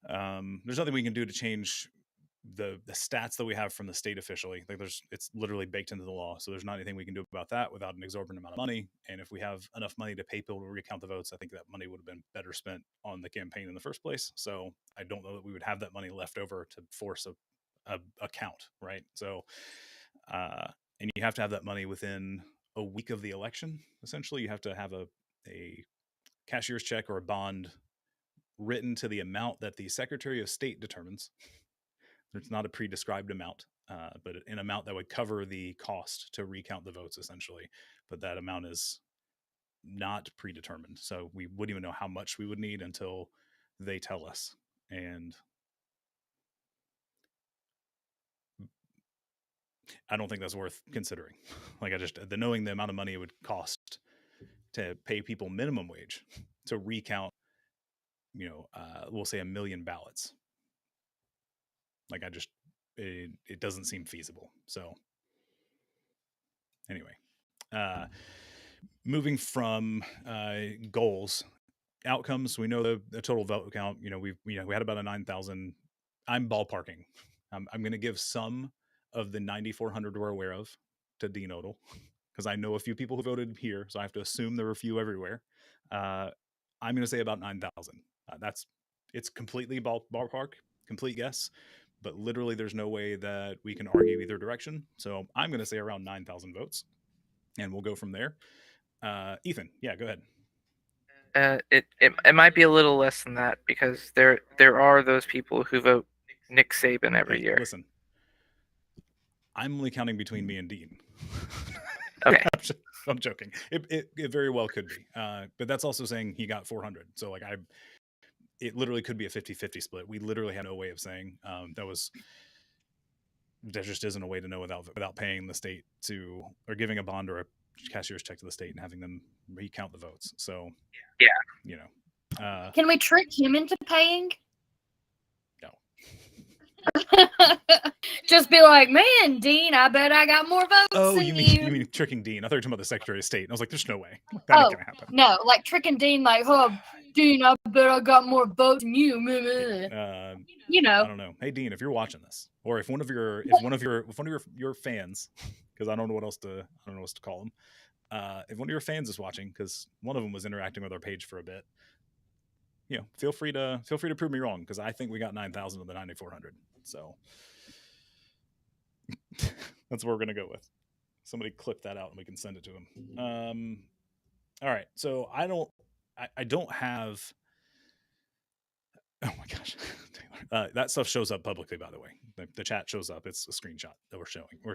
there's nothing we can do to change the stats that we have from the state officially. Like it's literally baked into the law. So there's not anything we can do about that without an exorbitant amount of money. And if we have enough money to pay people to recount the votes, I think that money would have been better spent on the campaign in the first place. So I don't know that we would have that money left over to force a count, right? So, and you have to have that money within a week of the election. Essentially, you have to have a cashier's check or a bond written to the amount that the Secretary of State determines. It's not a pre-described amount, but an amount that would cover the cost to recount the votes, essentially. But that amount is not predetermined. So we wouldn't even know how much we would need until they tell us. And I don't think that's worth considering. Like knowing the amount of money it would cost to pay people minimum wage to recount, we'll say 1 million ballots. Like it doesn't seem feasible. So anyway, moving from goals, outcomes. We know the total vote count. We had about a 9,000. I'm ballparking. I'm going to give some of the 9,400 we're aware of to Dean Odle because I know a few people who voted here, so I have to assume there were a few everywhere. I'm going to say about 9,000. It's completely ballpark, complete guess, but literally there's no way that we can argue either direction. So I'm going to say around 9,000 votes, and we'll go from there. Ethan, yeah, go ahead. It might be a little less than that because there are those people who vote Nick Saban every year. Listen, I'm only counting between me and Dean. Okay. I'm joking. It very well could be. But that's also saying he got 400. So like it literally could be a 50-50 split. We literally had no way of saying. There just isn't a way to know without paying the state or giving a bond or a cashier's check to the state and having them recount the votes. So yeah, you know. Can we trick him into paying? No. Just be like, man, Dean, I bet I got more votes Oh, than you mean tricking Dean? I thought you were talking about the Secretary of State. And I was like, there's no way. That ain't gonna happen. No, like tricking Dean, like, oh, Dean, I bet I got more votes than you. You know. I don't know. Hey, Dean, if you're watching this, or if one of your fans, because I don't know what else to call them. If one of your fans is watching, because one of them was interacting with our page for a bit, feel free to prove me wrong, because I think we got 9,000 of the 9,400. So that's what we're gonna go with. Somebody clip that out and we can send it to him. All right. So I don't have. Oh my gosh, Taylor. That stuff shows up publicly, by the way. The chat shows up. It's a screenshot that we're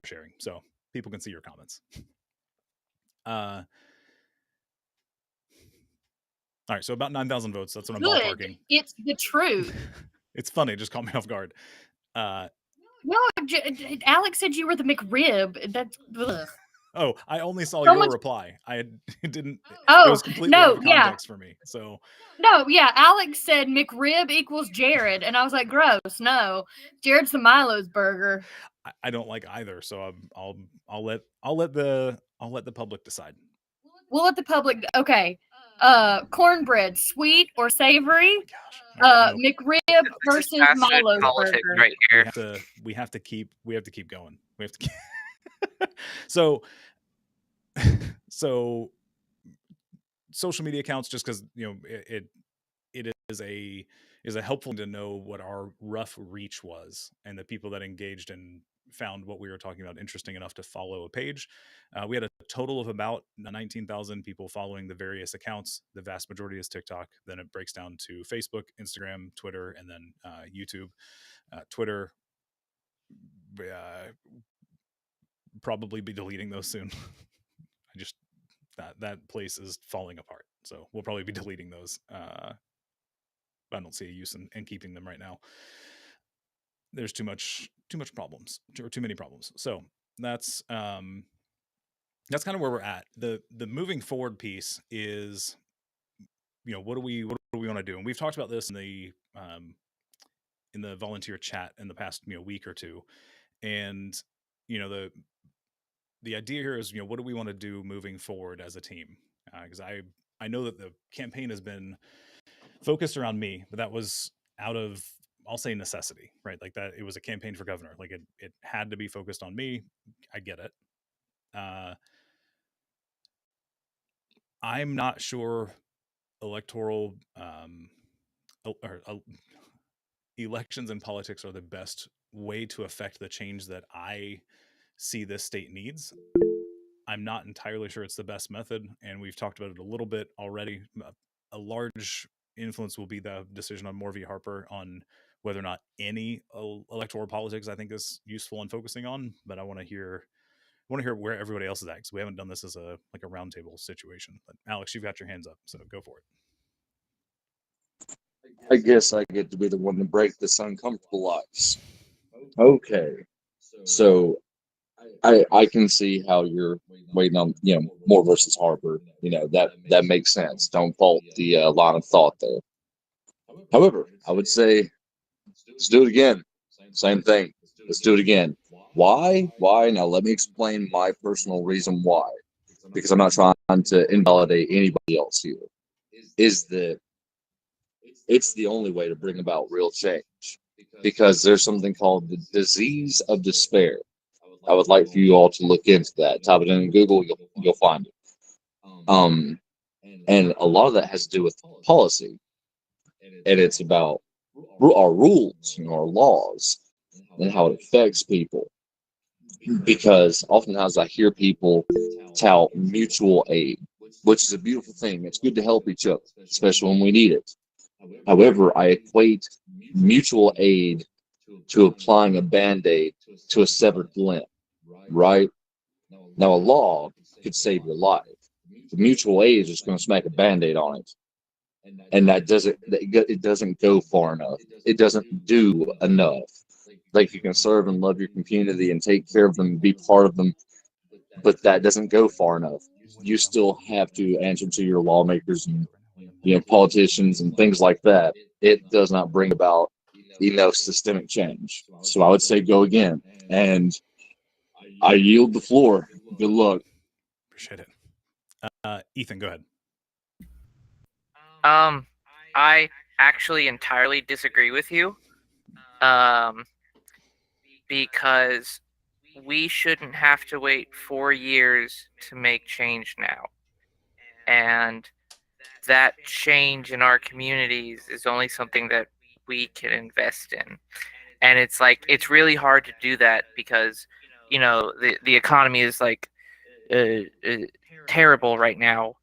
sharing, so people can see your comments. All right, so about 9,000 votes. That's what I'm ballparking. It's the truth. It's funny. Just caught me off guard. No, Alex said you were the McRib. That's. Ugh. Oh, I only saw your reply. I didn't. Oh, it was completely out of context for me. So. No, yeah, Alex said McRib equals Jared, and I was like, gross. No, Jared's the Milo's burger. I don't like either, so I'll let the public decide. We'll let the public. Okay, cornbread, sweet or savory? Nope. McRib versus Milo's burger. Right here. We have to keep going. We have to keep. So social media accounts, just because it is a helpful to know what our rough reach was, and the people that engaged and found what we were talking about interesting enough to follow a page. We had a total of about 19,000 people following the various accounts. The vast majority is TikTok. Then it breaks down to Facebook, Instagram, Twitter, and then YouTube. Twitter, probably be deleting those soon. I just that place is falling apart, so we'll probably be deleting those. I don't see a use in keeping them right now. There's too much problems, or too many problems. So that's kind of where we're at. The moving forward piece is, what do we want to do? And we've talked about this in the volunteer chat in the past week or two, and the idea here is, what do we want to do moving forward as a team? Because I know that the campaign has been focused around me, but that was out of, I'll say, necessity, right? Like that, it was a campaign for governor. Like it had to be focused on me. I get it. I'm not sure electoral elections and politics are the best way to affect the change that I see this state needs. I'm not entirely sure it's the best method, and we've talked about it a little bit already. A large influence will be the decision on Moore v. Harper on whether or not any electoral politics I think is useful in focusing on. But I want to hear where everybody else is at, because we haven't done this as a roundtable situation. But Alex, you've got your hands up, so go for it. I guess I get to be the one to break this uncomfortable ice. Okay, so I can see how you're waiting on Moore versus Harper. That makes sense. Don't fault the line of thought there. However, I would say let's do it again. Same thing. Let's do it again. Why? Now let me explain my personal reason why. Because I'm not trying to invalidate anybody else here. Is that it's the only way to bring about real change. Because there's something called the disease of despair. I would like for you all to look into that. Type it in Google, you'll find it. And a lot of that has to do with policy, and it's about our rules, our laws, and how it affects people. Because oftentimes I hear people tout mutual aid, which is a beautiful thing. It's good to help each other, especially when we need it. However, I equate mutual aid to applying a Band-Aid to a severed limb, right? Now, a law could save your life. The mutual aid is just going to smack a Band-Aid on it. And it doesn't go far enough. It doesn't do enough. Like, you can serve and love your community and take care of them and be part of them, but that doesn't go far enough. You still have to answer to your lawmakers and politicians and things like that. It does not bring about systemic change. So I would say go again. And I yield the floor. Good luck. Appreciate it. Ethan, go ahead. I actually entirely disagree with you. Because we shouldn't have to wait 4 years to make change now. And that change in our communities is only something that we can invest in. And it's like, it's really hard to do that because, the economy is like terrible right now.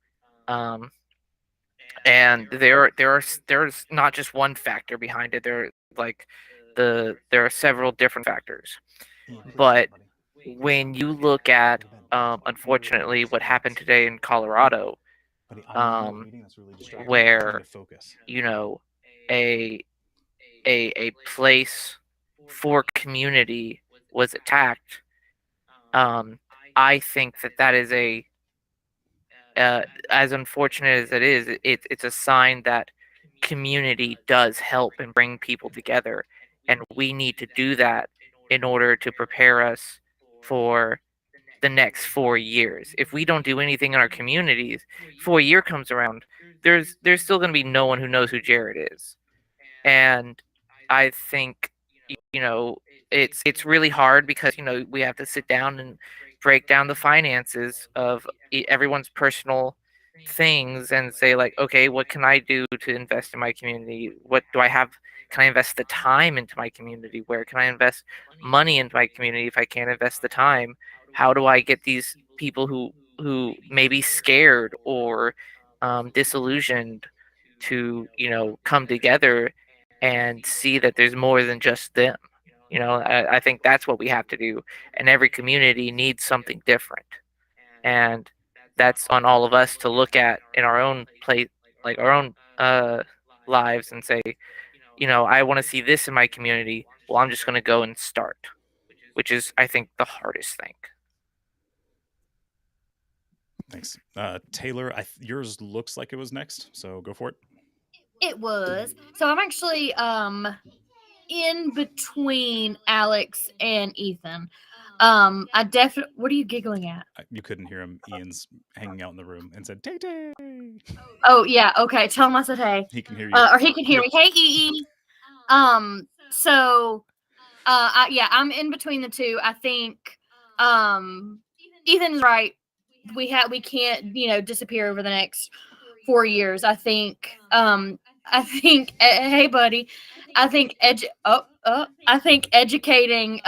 And there's not just one factor behind it. There are several different factors. But when you look at, unfortunately, what happened today in Colorado, where a place for community was attacked, I think that is as unfortunate as it is, it's a sign that community does help and bring people together, and we need to do that in order to prepare us for the next 4 years. If we don't do anything in our communities, 4 year comes around, there's still going to be no one who knows who Jared is. And I think it's really hard because we have to sit down and break down the finances of everyone's personal things and say, like, okay, what can I do to invest in my community? What do I have? Can I invest the time into my community? Where can I invest money into my community if I can't invest the time? How do I get these people who may be scared or disillusioned to come together and see that there's more than just them? I think that's what we have to do, and every community needs something different, and that's on all of us to look at in our own place, like our own lives, and say, I want to see this in my community. Well, I'm just going to go and start, which is, I think, the hardest thing. Thanks. Taylor, yours looks like it was next, so go for it. It was. So I'm actually in between Alex and Ethan. I definitely. What are you giggling at? You couldn't hear him. Ian's hanging out in the room and said, "Tay Tay." Oh yeah, okay. Tell him I said hey. He can hear you. Or he can hear me. Hey, EE. So, I'm in between the two. I think, Ethan's right. We can't, disappear over the next 4 years. I think, hey, buddy. I think educating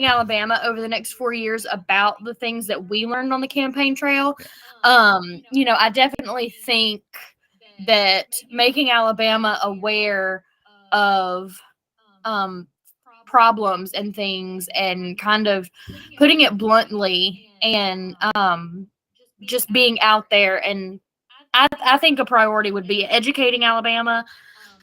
Alabama over the next 4 years about the things that we learned on the campaign trail. I definitely think that making Alabama aware of problems and things, and kind of putting it bluntly, and just being out there. And I think a priority would be educating Alabama.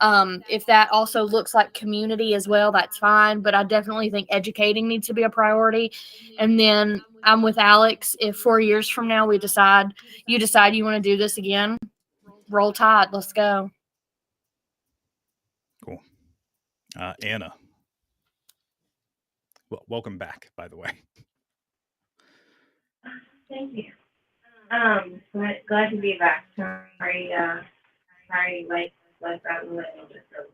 If that also looks like community as well, that's fine. But I definitely think educating needs to be a priority. And then I'm with Alex. If 4 years from now you decide you want to do this again, roll tide. Let's go. Cool. Anna. Well, welcome back, by the way. Thank you. Glad to be back. Sorry, like that a little bit there.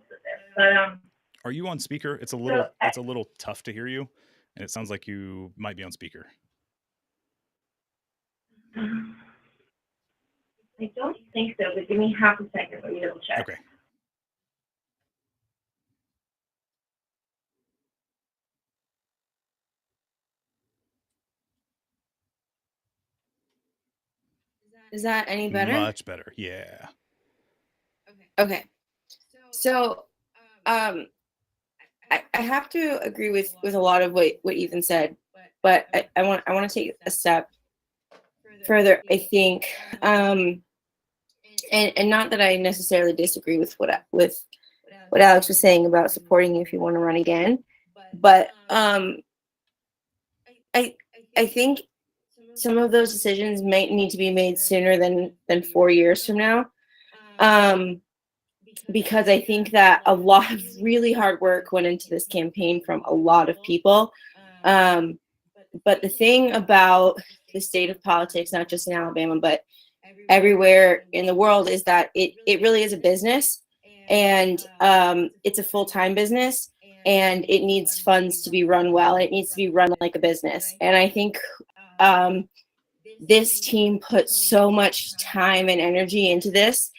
But are you on speaker? It's a little tough to hear you. And it sounds like you might be on speaker. I don't think so, but give me half a second. Let me double check. Okay. Is that any better? Much better. Yeah. Okay. So, I have to agree with a lot of what Ethan said, but I want to take a step further. I think, and not that I necessarily disagree with what Alex was saying about supporting you if you want to run again, but I think some of those decisions might need to be made sooner than 4 years from now. Because I think that a lot of really hard work went into this campaign from a lot of people. But the thing about the state of politics, not just in Alabama, but everywhere in the world, is that it really is a business, and it's a full-time business, and it needs funds to be run well. It needs to be run like a business. And I think this team put so much time and energy into this,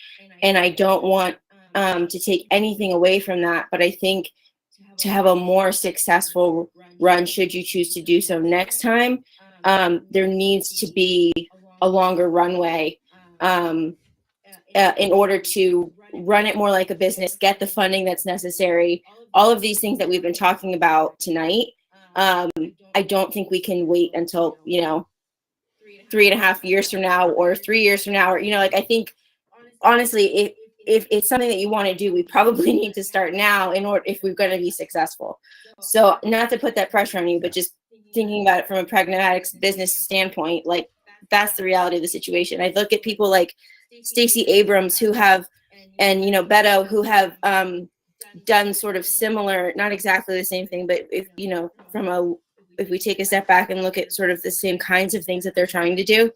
and I don't want to take anything away from that, but I think to have a more successful run, should you choose to do so next time, there needs to be a longer runway in order to run it more like a business, get the funding that's necessary, all of these things that we've been talking about tonight. I don't think we can wait until 3.5 years from now or 3 years from now, or like, I think honestly, if it's something that you want to do, we probably need to start now in order, if we're going to be successful. So not to put that pressure on you, but just thinking about it from a pragmatic business standpoint, like, that's the reality of the situation. I look at people like Stacey Abrams who have, and Beto, who have done sort of similar, not exactly the same thing, but if we take a step back and look at sort of the same kinds of things that they're trying to do,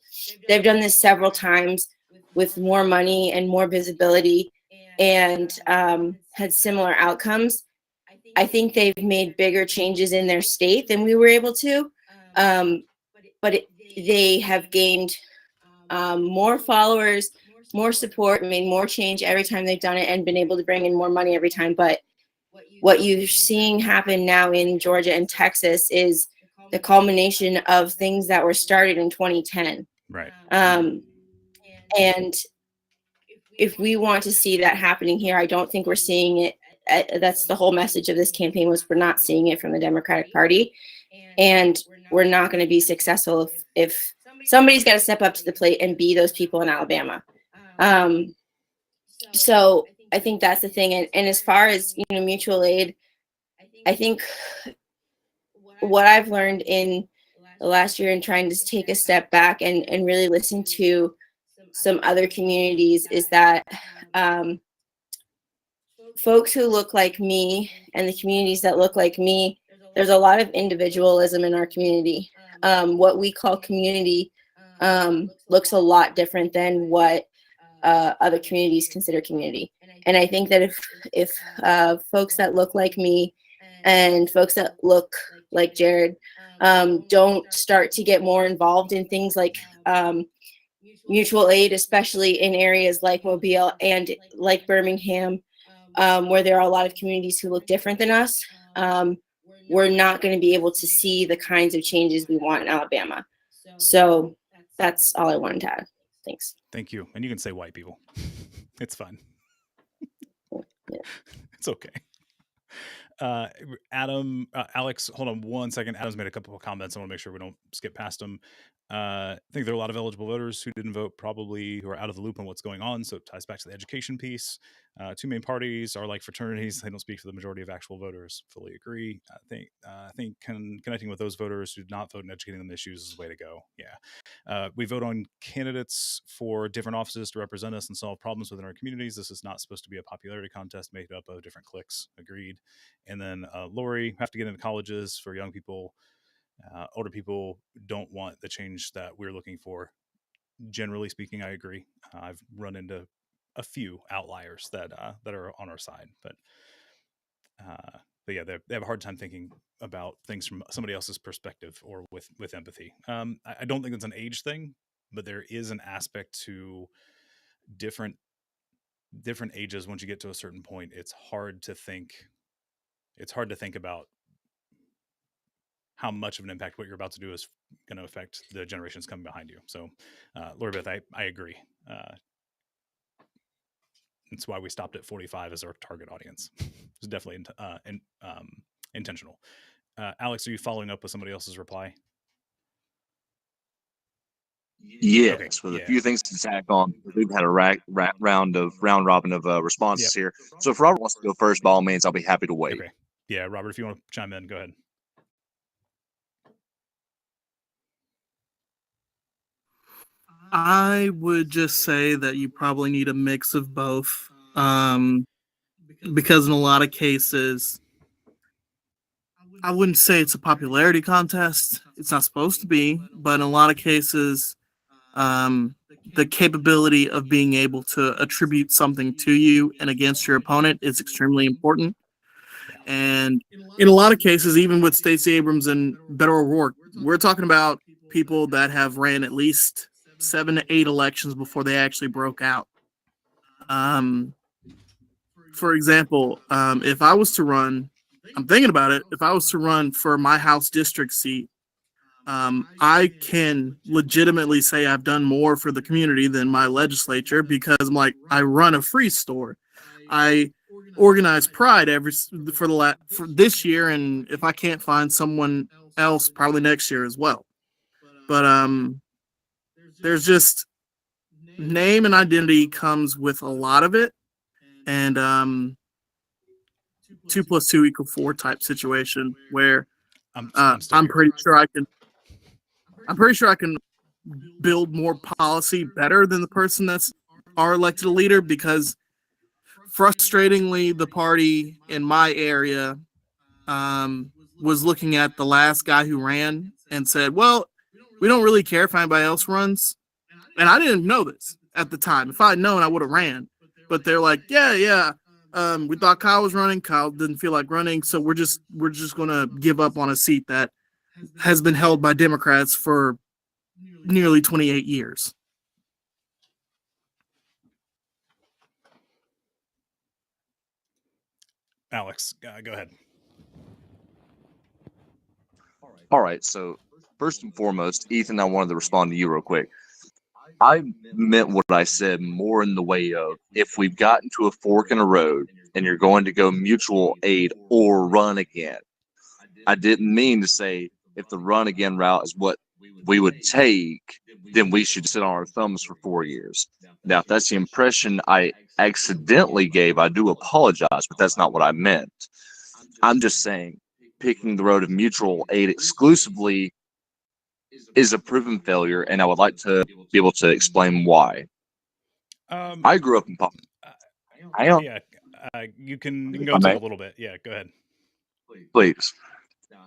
they've done this several times with more money and more visibility, and had similar outcomes. I think they've made bigger changes in their state than we were able to, but they have gained more followers, more support, made more change every time they've done it, and been able to bring in more money every time. But what you're seeing happen now in Georgia and Texas is the culmination of things that were started in 2010. Right. And if we want to see that happening here, I don't think we're seeing it. That's the whole message of this campaign, was we're not seeing it from the Democratic Party, and we're not going to be successful if somebody's got to step up to the plate and be those people in Alabama. So I think that's the thing. And as far as mutual aid, I think what I've learned in the last year and trying to take a step back and really listen to some other communities is that folks who look like me and the communities that look like me, there's a lot of individualism in our community. What we call community looks a lot different than what other communities consider community. And I think that if folks that look like me and folks that look like Jared don't start to get more involved in things like mutual aid, especially in areas like Mobile and like Birmingham, where there are a lot of communities who look different than us, we're not going to be able to see the kinds of changes we want in Alabama. So that's all I wanted to add. Thanks. Thank you. And you can say white people. It's fine. Yeah. It's okay. Alex, hold on one second. Adam's made a couple of comments. I want to make sure we don't skip past them. I think there are a lot of eligible voters who didn't vote, probably who are out of the loop on what's going on. So it ties back to the education piece. Two main parties are like fraternities. They don't speak for the majority of actual voters. Fully agree. I think connecting with those voters who did not vote and educating them issues is the way to go. Yeah. We vote on candidates for different offices to represent us and solve problems within our communities. This is not supposed to be a popularity contest made up of different cliques. Agreed. And then Lori, have to get into colleges for young people. Older people don't want the change that we're looking for. Generally speaking, I agree. I've run into a few outliers that are on our side, but yeah, they have a hard time thinking about things from somebody else's perspective or with empathy. I don't think it's an age thing, but there is an aspect to different ages. Once you get to a certain point, it's hard to think about how much of an impact what you're about to do is going to affect the generations coming behind you. So, Lori Beth, I agree. That's why we stopped at 45 as our target audience. It's definitely intentional. Alex, are you following up with somebody else's reply? Yes, Okay, with a yeah. few things to tack on. We've had a round robin of responses Yep. here. So if Robert wants to go first, by all means, I'll be happy to wait. Okay. Yeah, Robert, if you want to chime in, go ahead. I would just say that you probably need a mix of both. Because in a lot of cases, I wouldn't say it's a popularity contest. It's not supposed to be, but in a lot of cases, the capability of being able to attribute something to you and against your opponent is extremely important. And in a lot of cases, even with Stacey Abrams and Beto O'Rourke, we're talking about people that have ran at least 7 to 8 elections before they actually broke out. For example, if I was to run, I'm thinking about it. If I was to run for my House district seat, I can legitimately say I've done more for the community than my legislature because I'm like, I run a free store. I organize Pride for this year, and if I can't find someone else, probably next year as well. But there's just name and identity comes with a lot of it, and 2 + 2 = 4 type situation where I'm pretty sure I can build more policy better than the person that's our elected leader, because frustratingly, the party in my area was looking at the last guy who ran and said, well, we don't really care if anybody else runs. And I didn't know this at the time. If I had known, I would have ran. But they're like, yeah. We thought Kyle was running. Kyle didn't feel like running. So we're just going to give up on a seat that has been held by Democrats for nearly 28 years. Alex, go ahead. All right. So first and foremost, Ethan, I wanted to respond to you real quick. I meant what I said more in the way of, if we've gotten to a fork in a road and you're going to go mutual aid or run again, I didn't mean to say if the run again route is what we would take, then we should sit on our thumbs for 4 years. Now, if that's the impression I accidentally gave, I do apologize, but that's not what I meant. I'm just saying picking the road of mutual aid exclusively is a proven failure, and I would like to be able to explain why. I grew up in poverty. Yeah, you can go to a little bit. Yeah, go ahead. Please.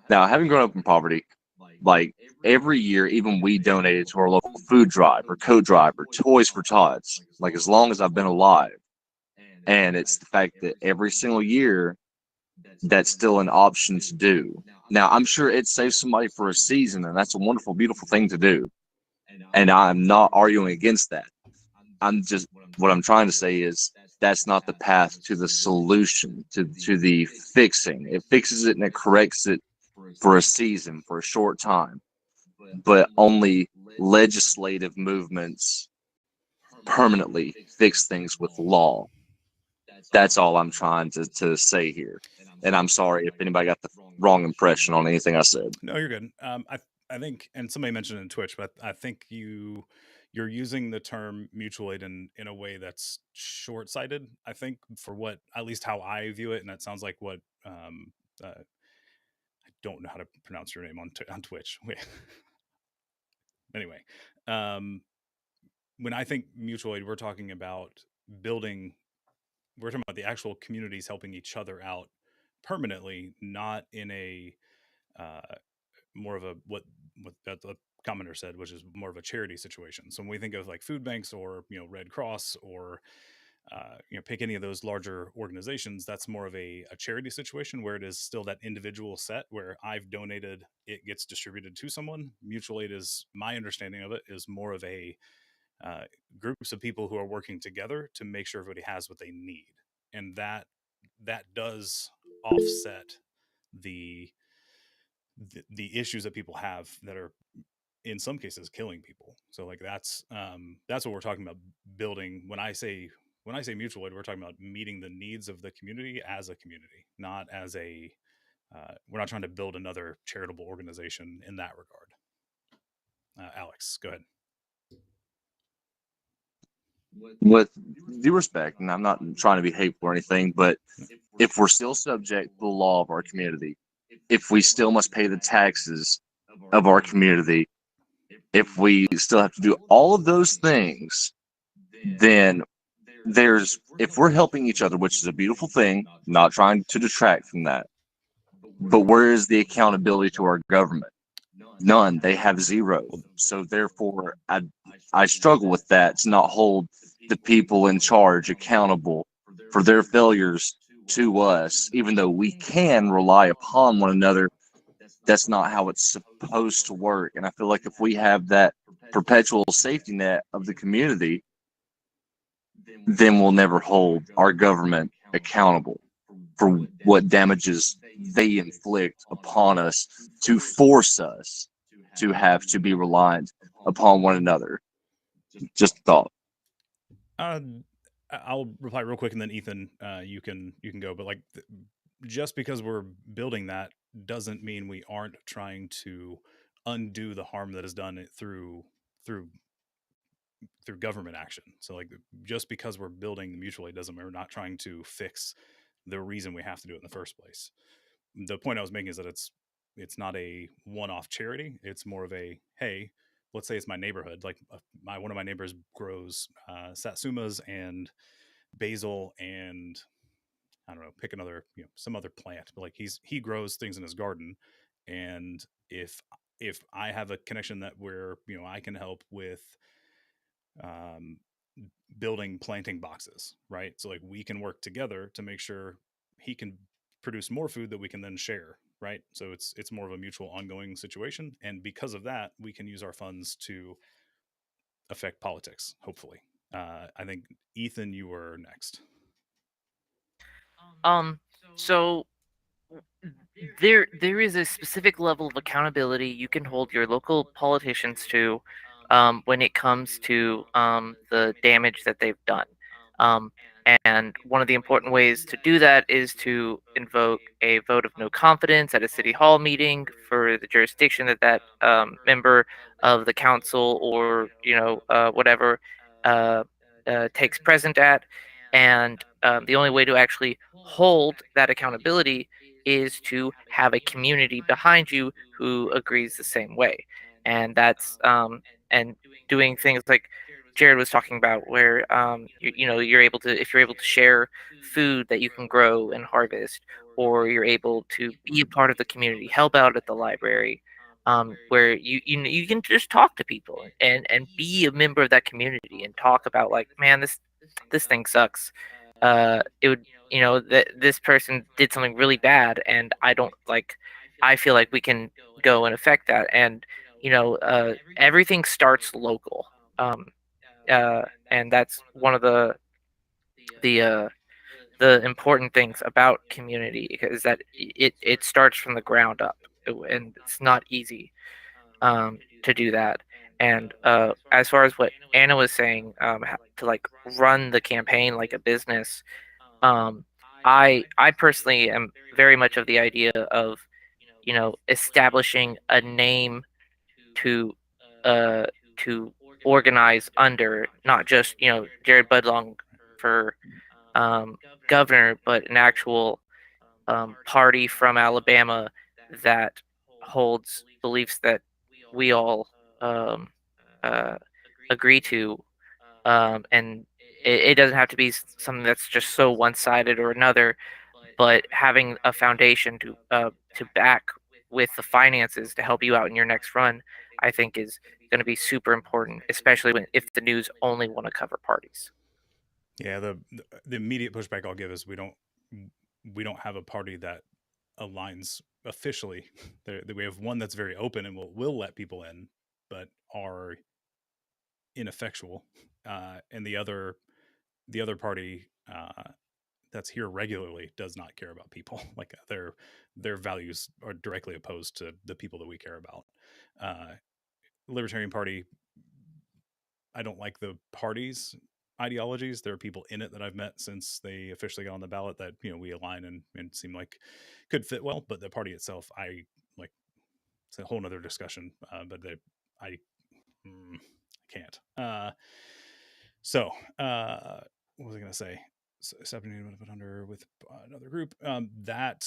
Now, having grown up in poverty, like every year, even we donated to our local food drive or coat drive or Toys for Tots, like as long as I've been alive. And it's the fact that every single year, that's still an option to do. Now, I'm sure it saves somebody for a season, and that's a wonderful, beautiful thing to do. And I'm not arguing against that. What I'm trying to say is that's not the path to the solution, to the fixing. It fixes it and it corrects it for a season, for a short time. But only legislative movements permanently fix things with law. That's all I'm trying to say here. And I'm sorry if anybody got the wrong impression on anything I said. No, you're good. I think, and somebody mentioned it in Twitch, but I think you're using the term mutual aid in a way that's short-sighted. I think for what, at least how I view it, and that sounds like what I don't know how to pronounce your name on Twitch. Anyway, when I think mutual aid, we're talking about the actual communities helping each other out permanently, not in a more of a what the commenter said, which is more of a charity situation. So when we think of like food banks or Red Cross or pick any of those larger organizations, that's more of a charity situation where it is still that individual set where I've donated, it gets distributed to someone. Mutual aid is, my understanding of it, is more of a groups of people who are working together to make sure everybody has what they need, and that does offset the issues that people have that are in some cases killing people. So like that's what we're talking about building. When I say mutual aid, we're talking about meeting the needs of the community as a community, not as a we're not trying to build another charitable organization in that regard. Alex, go ahead. With due respect, and I'm not trying to be hateful or anything, but if we're still subject to the law of our community, if we still must pay the taxes of our community, if we still have to do all of those things, then if we're helping each other, which is a beautiful thing, not trying to detract from that, but where is the accountability to our government? None. They have zero. So therefore, I struggle with that, to not hold the people in charge accountable for their failures to us, even though we can rely upon one another. That's not how it's supposed to work. And I feel like if we have that perpetual safety net of the community, then we'll never hold our government accountable for what damages they inflict upon us to force us to have to be reliant upon one another. Just a thought. I'll reply real quick, and then Ethan, you can go. But like, just because we're building that doesn't mean we aren't trying to undo the harm that is done through government action. So like, just because we're building the mutual aid doesn't mean we're not trying to fix the reason we have to do it in the first place. The point I was making is that it's not a one-off charity. It's more of a, hey, let's say it's my neighborhood. Like one of my neighbors grows satsumas and basil and I don't know, pick another, some other plant. But like he grows things in his garden, and if I have a connection that where I can help with building planting boxes, right? So like we can work together to make sure he can produce more food that we can then share, right? So it's more of a mutual ongoing situation, and because of that, we can use our funds to affect politics, hopefully. I think Ethan, you were next. So there is a specific level of accountability you can hold your local politicians to, when it comes to the damage that they've done. And one of the important ways to do that is to invoke a vote of no confidence at a city hall meeting for the jurisdiction that member of the council or whatever takes present at. And the only way to actually hold that accountability is to have a community behind you who agrees the same way. And that's and doing things like Jared was talking about, where you're able to, if you're able to share food that you can grow and harvest, or you're able to be a part of the community, help out at the library, where you can just talk to people and be a member of that community and talk about, like, man, this thing sucks. It would, that this person did something really bad, and I feel like we can go and affect that. And everything starts local. And that's one of the important things about community, is that it starts from the ground up, and it's not easy to do that. And as far as what Anna was saying, to like run the campaign like a business, I personally am very much of the idea of establishing a name to organize under, not just Jared Budlong for governor, but an actual party from Alabama that holds beliefs that we all agree to, and it doesn't have to be something that's just so one-sided or another, but having a foundation to back with the finances to help you out in your next run, I think is going to be super important, especially if the news only want to cover parties. Yeah, the immediate pushback I'll give is we don't have a party that aligns officially. We have one that's very open and will let people in, but are ineffectual, and the other party that's here regularly does not care about people. Like their values are directly opposed to the people that we care about. Uh, Libertarian Party, I don't like the party's ideologies. There are people in it that I've met since they officially got on the ballot that we align and seem like could fit well. But the party itself, I like. It's a whole nother discussion. But I can't. So what was I going to say? Separating to put under with another group. That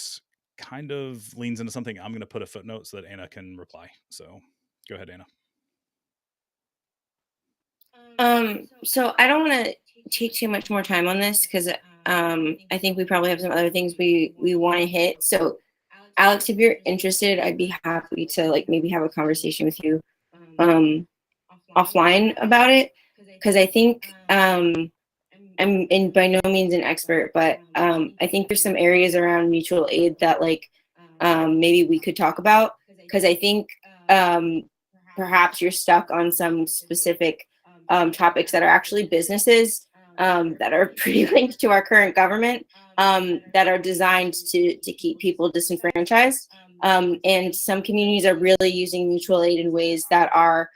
kind of leans into something I'm going to put a footnote so that Anna can reply. So go ahead, Anna. So I don't want to take too much more time on this because I think we probably have some other things we want to hit. So Alex, if you're interested, I'd be happy to like maybe have a conversation with you offline about it, because I think I'm by no means an expert, but I think there's some areas around mutual aid that like maybe we could talk about, because I think perhaps you're stuck on some specific topics that are actually businesses that are pretty linked to our current government, that are designed to keep people disenfranchised. And some communities are really using mutual aid in ways that are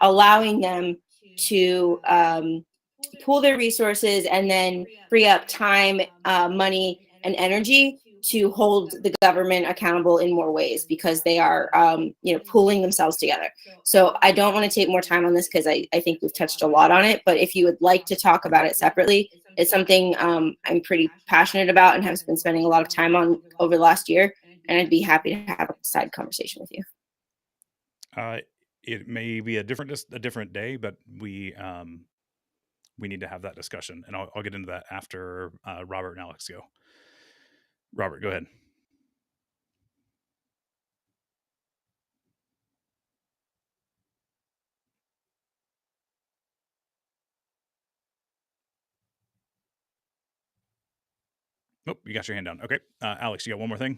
allowing them to pool their resources and then free up time, money, and energy to hold the government accountable in more ways because they are, pooling themselves together. So I don't want to take more time on this because I think we've touched a lot on it. But if you would like to talk about it separately, it's something I'm pretty passionate about and have been spending a lot of time on over the last year. And I'd be happy to have a side conversation with you. It may be a different day, but we need to have that discussion, and I'll get into that after Robert and Alex go. Robert, go ahead. Nope, you got your hand down. Okay, Alex, you got one more thing?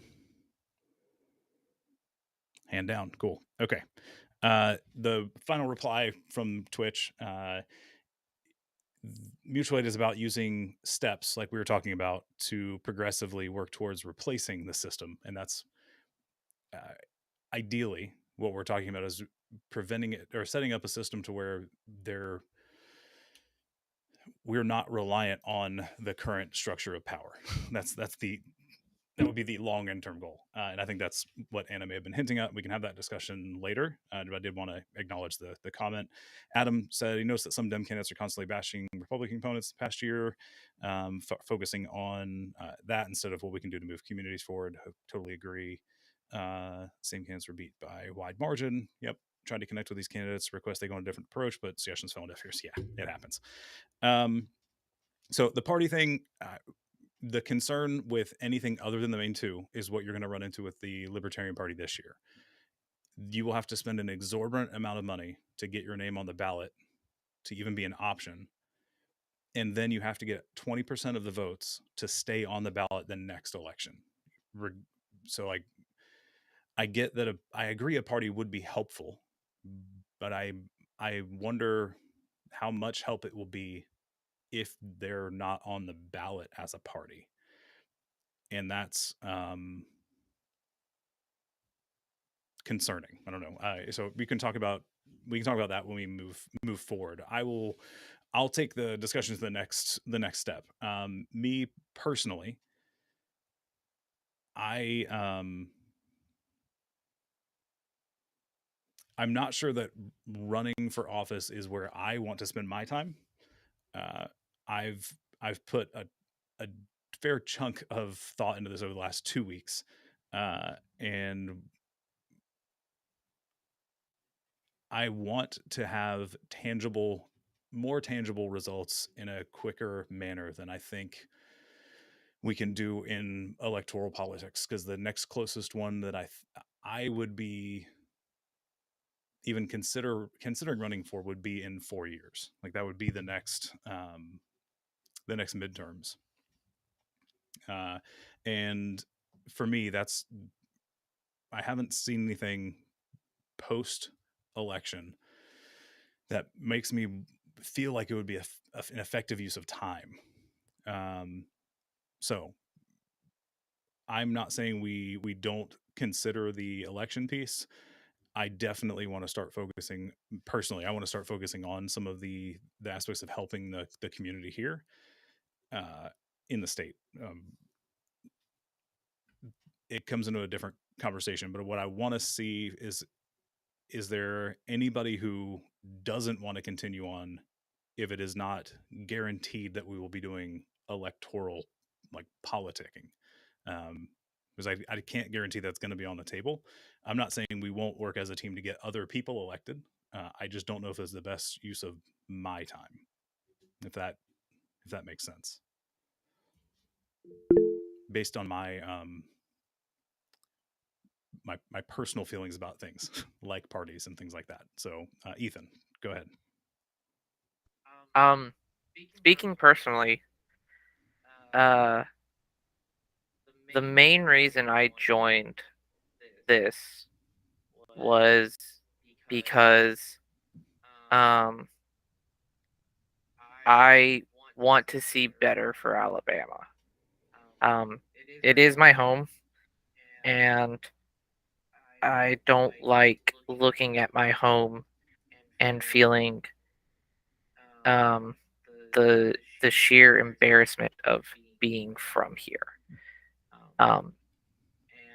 Hand down. Cool. Okay. The final reply from Twitch. Mutual aid is about using steps like we were talking about to progressively work towards replacing the system. And that's ideally what we're talking about is preventing it or setting up a system to where we're not reliant on the current structure of power. That would be the long and term goal. And I think that's what Anna may have been hinting at. We can have that discussion later. But I did want to acknowledge the comment. Adam said he noticed that some Dem candidates are constantly bashing Republican opponents the past year, focusing on that instead of what we can do to move communities forward. I totally agree. Same candidates were beat by a wide margin. Yep. Tried to connect with these candidates, request they go on a different approach, but suggestions fell on deaf ears. Yeah, it happens. So the party thing, the concern with anything other than the main two is what you're going to run into with the Libertarian Party this year. You will have to spend an exorbitant amount of money to get your name on the ballot to even be an option. And then you have to get 20% of the votes to stay on the ballot the next election. So I get that I agree a party would be helpful, but I wonder how much help it will be if they're not on the ballot as a party. And that's concerning. I don't know. So we can talk about that when we move forward. I'll take the discussion to the next step. Me personally, I'm not sure that running for office is where I want to spend my time. I've put a fair chunk of thought into this over the last 2 weeks, and I want to have more tangible results in a quicker manner than I think we can do in electoral politics. Because the next closest one that I would be even considering running for would be in 4 years. Like that would be the next midterms. And for me, I haven't seen anything post election that makes me feel like it would be an effective use of time. So I'm not saying we don't consider the election piece. I definitely want to start focusing personally. I want to start focusing on some of the aspects of helping the community here in the state. It comes into a different conversation, but what I want to see is there anybody who doesn't want to continue on if it is not guaranteed that we will be doing electoral like politicking? Because I can't guarantee that's going to be on the table. I'm not saying we won't work as a team to get other people elected. I just don't know if it's the best use of my time, if that makes sense, based on my my personal feelings about things like parties and things like that. So Ethan, go ahead. Speaking personally, the main reason I joined this was because I want to see better for Alabama. It is my home, and I don't like looking at my home and feeling the sheer embarrassment of being from here.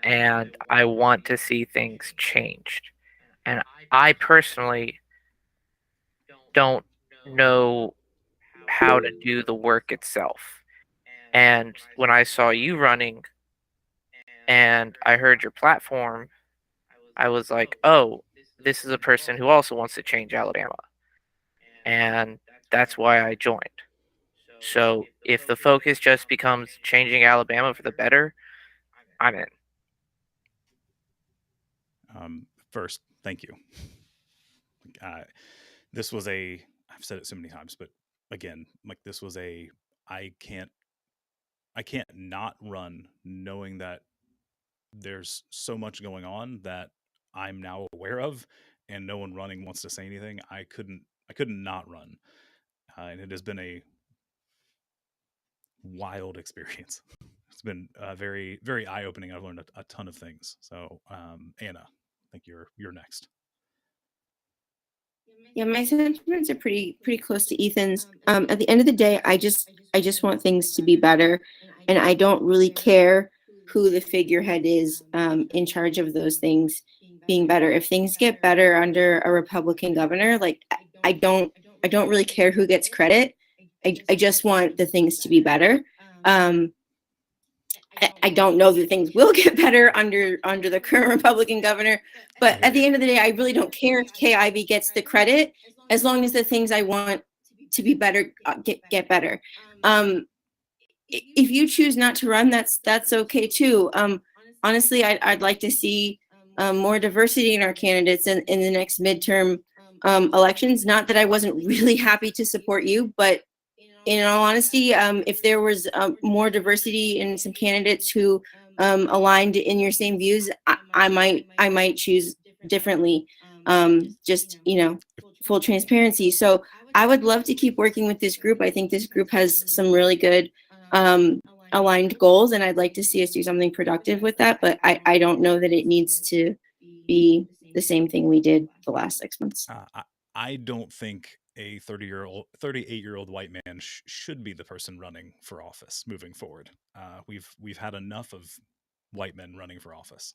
And I want to see things changed. And I personally don't know how to do the work itself. And when I saw you running and I heard your platform, I was like, oh, this is a person who also wants to change Alabama. And that's why I joined. So if the focus just becomes changing Alabama for the better, I'm in. First, thank you. This was I've said it so many times, but again, like this was I can't not run knowing that there's so much going on that I'm now aware of, and no one running wants to say anything. I couldn't not run, and it has been a wild experience. It's been very, very eye opening. I've learned a ton of things. So, Anna, I think you're next. Yeah, my sentiments are pretty close to Ethan's. At the end of the day, I just want things to be better, and I don't really care who the figurehead is in charge of those things being better. If things get better under a Republican governor, like I don't really care who gets credit. I just want the things to be better. I don't know that things will get better under the current Republican governor, but at the end of the day, I really don't care if Kay Ivey gets the credit, as long as the things I want to be better get better. If you choose not to run, that's okay too. Honestly, I'd like to see more diversity in our candidates in the next midterm elections. Not that I wasn't really happy to support you, but in all honesty, if there was more diversity in some candidates who aligned in your same views, I might choose differently. Just full transparency. So I would love to keep working with this group. I think this group has some really good aligned goals, and I'd like to see us do something productive with that. But I don't know that it needs to be the same thing we did the last 6 months. I don't think a 38-year-old white man should be the person running for office moving forward. We've had enough of white men running for office.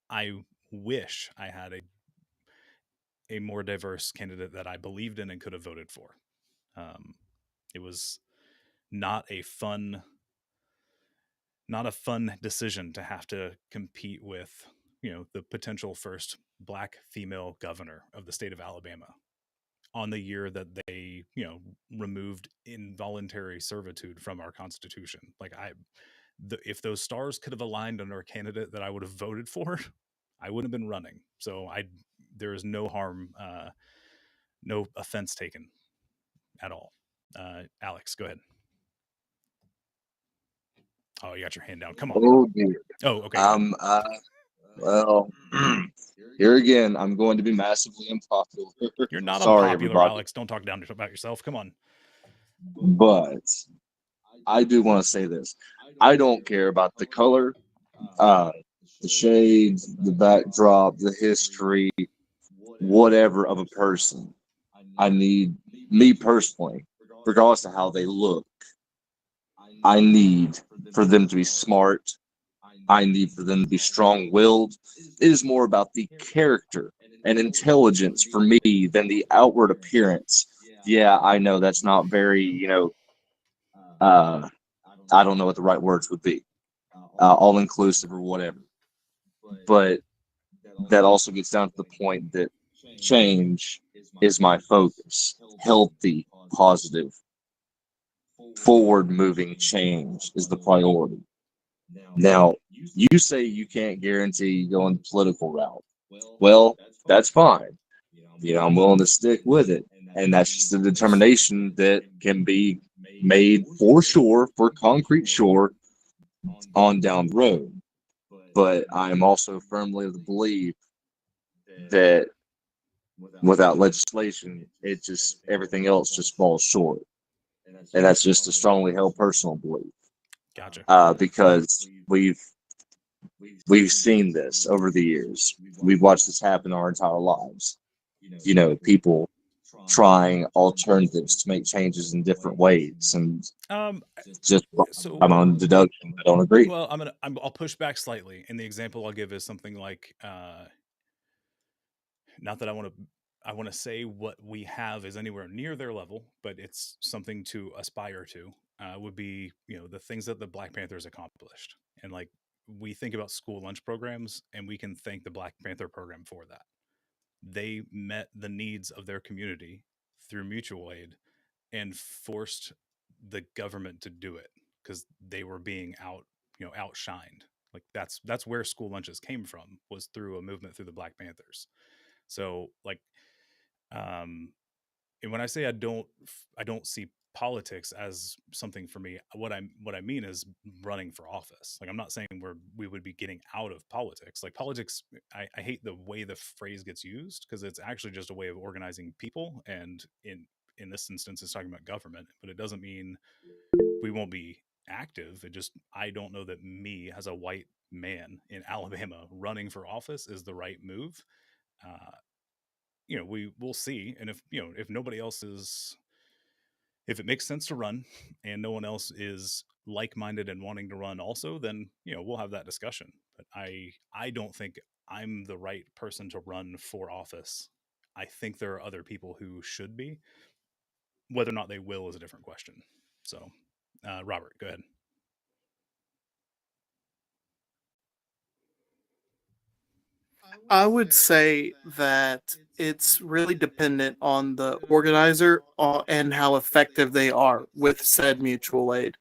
I wish I had a more diverse candidate that I believed in and could have voted for. It was not a fun decision to have to compete with, the potential first Black female governor of the state of Alabama on the year that they, removed involuntary servitude from our Constitution. Like if those stars could have aligned under a candidate that I would have voted for, I wouldn't have been running. So there is no harm, no offense taken at all. Alex, go ahead. Oh, you got your hand down. Come on. Oh dear. Oh, okay. Well, here again, I'm going to be massively unpopular. You're not Sorry, unpopular, everybody. Alex. Don't talk down about yourself. Come on. But I do want to say this. I don't care about the color, the shades, the backdrop, the history, whatever of a person. I need, me personally, regardless of how they look, I need for them to be smart. I need for them to be strong-willed. It is more about the character and intelligence for me than the outward appearance. Yeah, I know that's not very, I don't know what the right words would be, all-inclusive or whatever. But that also gets down to the point that change is my focus. Healthy, positive, forward-moving change is the priority. Now, you say you can't guarantee going the political route. Well, that's fine. I'm willing to stick with it. And that's just a determination that can be made for sure, for concrete sure, on down the road. But I am also firmly of the belief that without legislation, everything else just falls short. And that's just a strongly held personal belief. Gotcha. Because we've seen this over the years. We've watched this happen our entire lives. People trying alternatives to make changes in different ways, and just I'm on deduction. I don't agree. Well, I'll push back slightly, and the example I'll give is something like, not that I want to say what we have is anywhere near their level, but it's something to aspire to. Would be the things that the Black Panthers accomplished, and like we think about school lunch programs, and we can thank the Black Panther program for that. They met the needs of their community through mutual aid and forced the government to do it because they were being outshined. Like that's where school lunches came from, was through a movement through the Black Panthers. So like, and when I say I don't see politics as something for me, what I mean is running for office. Like I'm not saying we would be getting out of politics. Like politics, I hate the way the phrase gets used because it's actually just a way of organizing people, and in this instance it's talking about government, but it doesn't mean we won't be active. It just, I don't know that me as a white man in Alabama running for office is the right move. We'll see. And if nobody else is, if it makes sense to run and no one else is like-minded and wanting to run also, then we'll have that discussion. But I don't think I'm the right person to run for office. I think there are other people who should be. Whether or not they will is a different question. So Robert, go ahead. I would say that it's really dependent on the organizer and how effective they are with said mutual aid.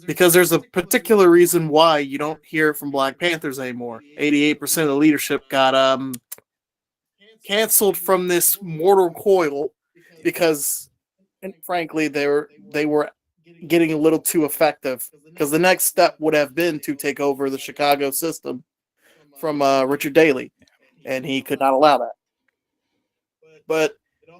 Because there's a particular reason why you don't hear from Black Panthers anymore. 88% of the leadership got canceled from this mortal coil because, and frankly, they were getting a little too effective. Because the next step would have been to take over the Chicago system from Richard Daley, and he could not allow that. But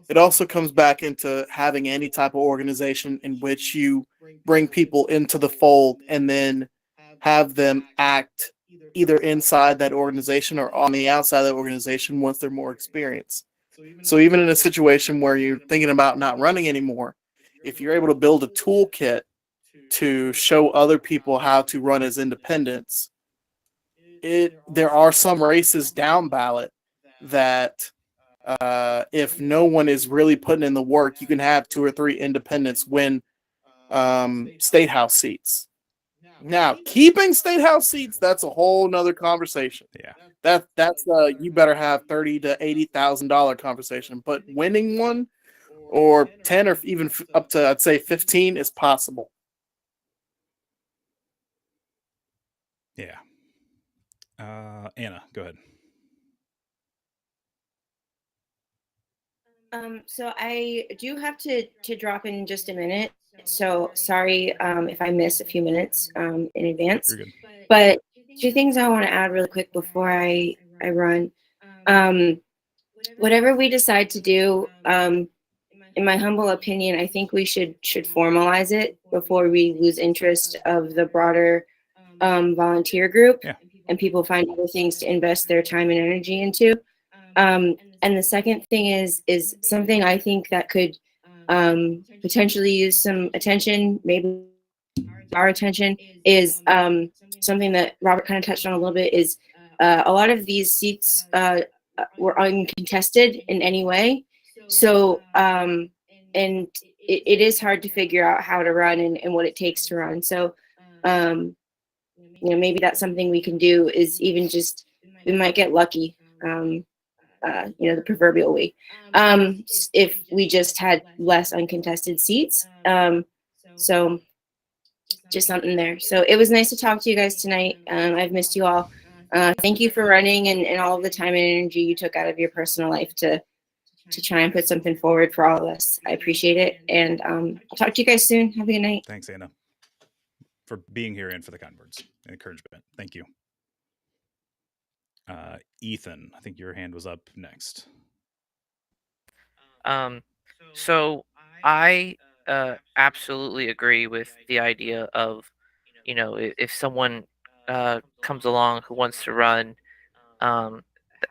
it also comes back into having any type of organization in which you bring people into the fold and then have them act either inside that organization or on the outside of that organization once they're more experienced. So even in a situation where you're thinking about not running anymore, if you're able to build a toolkit to show other people how to run as independents, there are some races down ballot that if no one is really putting in the work, you can have 2 or 3 independents win state house seats. Now, keeping state house seats, that's a whole nother conversation. Yeah. That's you better have $30,000 to $80,000 conversation. But winning one or 10 or even up to, I'd say 15 is possible. Yeah. Anna, go ahead. So I do have to drop in just a minute. So sorry if I miss a few minutes in advance. You're good. But two things I want to add really quick before I run. Whatever we decide to do, in my humble opinion, I think we should formalize it before we lose interest of the broader volunteer group, Yeah. and people find other things to invest their time and energy into. And the second thing is something I think that could potentially use some attention, maybe our attention, is something that Robert kind of touched on a little bit, is a lot of these seats were uncontested in any way. So, and it is hard to figure out how to run and what it takes to run. So, maybe that's something we can do, is even just, we might get lucky. The proverbial way, if we just had less uncontested seats. So just something there. So it was nice to talk to you guys tonight. I've missed you all. Thank you for running and all of the time and energy you took out of your personal life to try and put something forward for all of us. I appreciate it. And I'll talk to you guys soon. Have a good night. Thanks, Anna, for being here and for the kind words and encouragement. Thank you. Ethan, I think your hand was up next. So I absolutely agree with the idea of, if someone comes along who wants to run,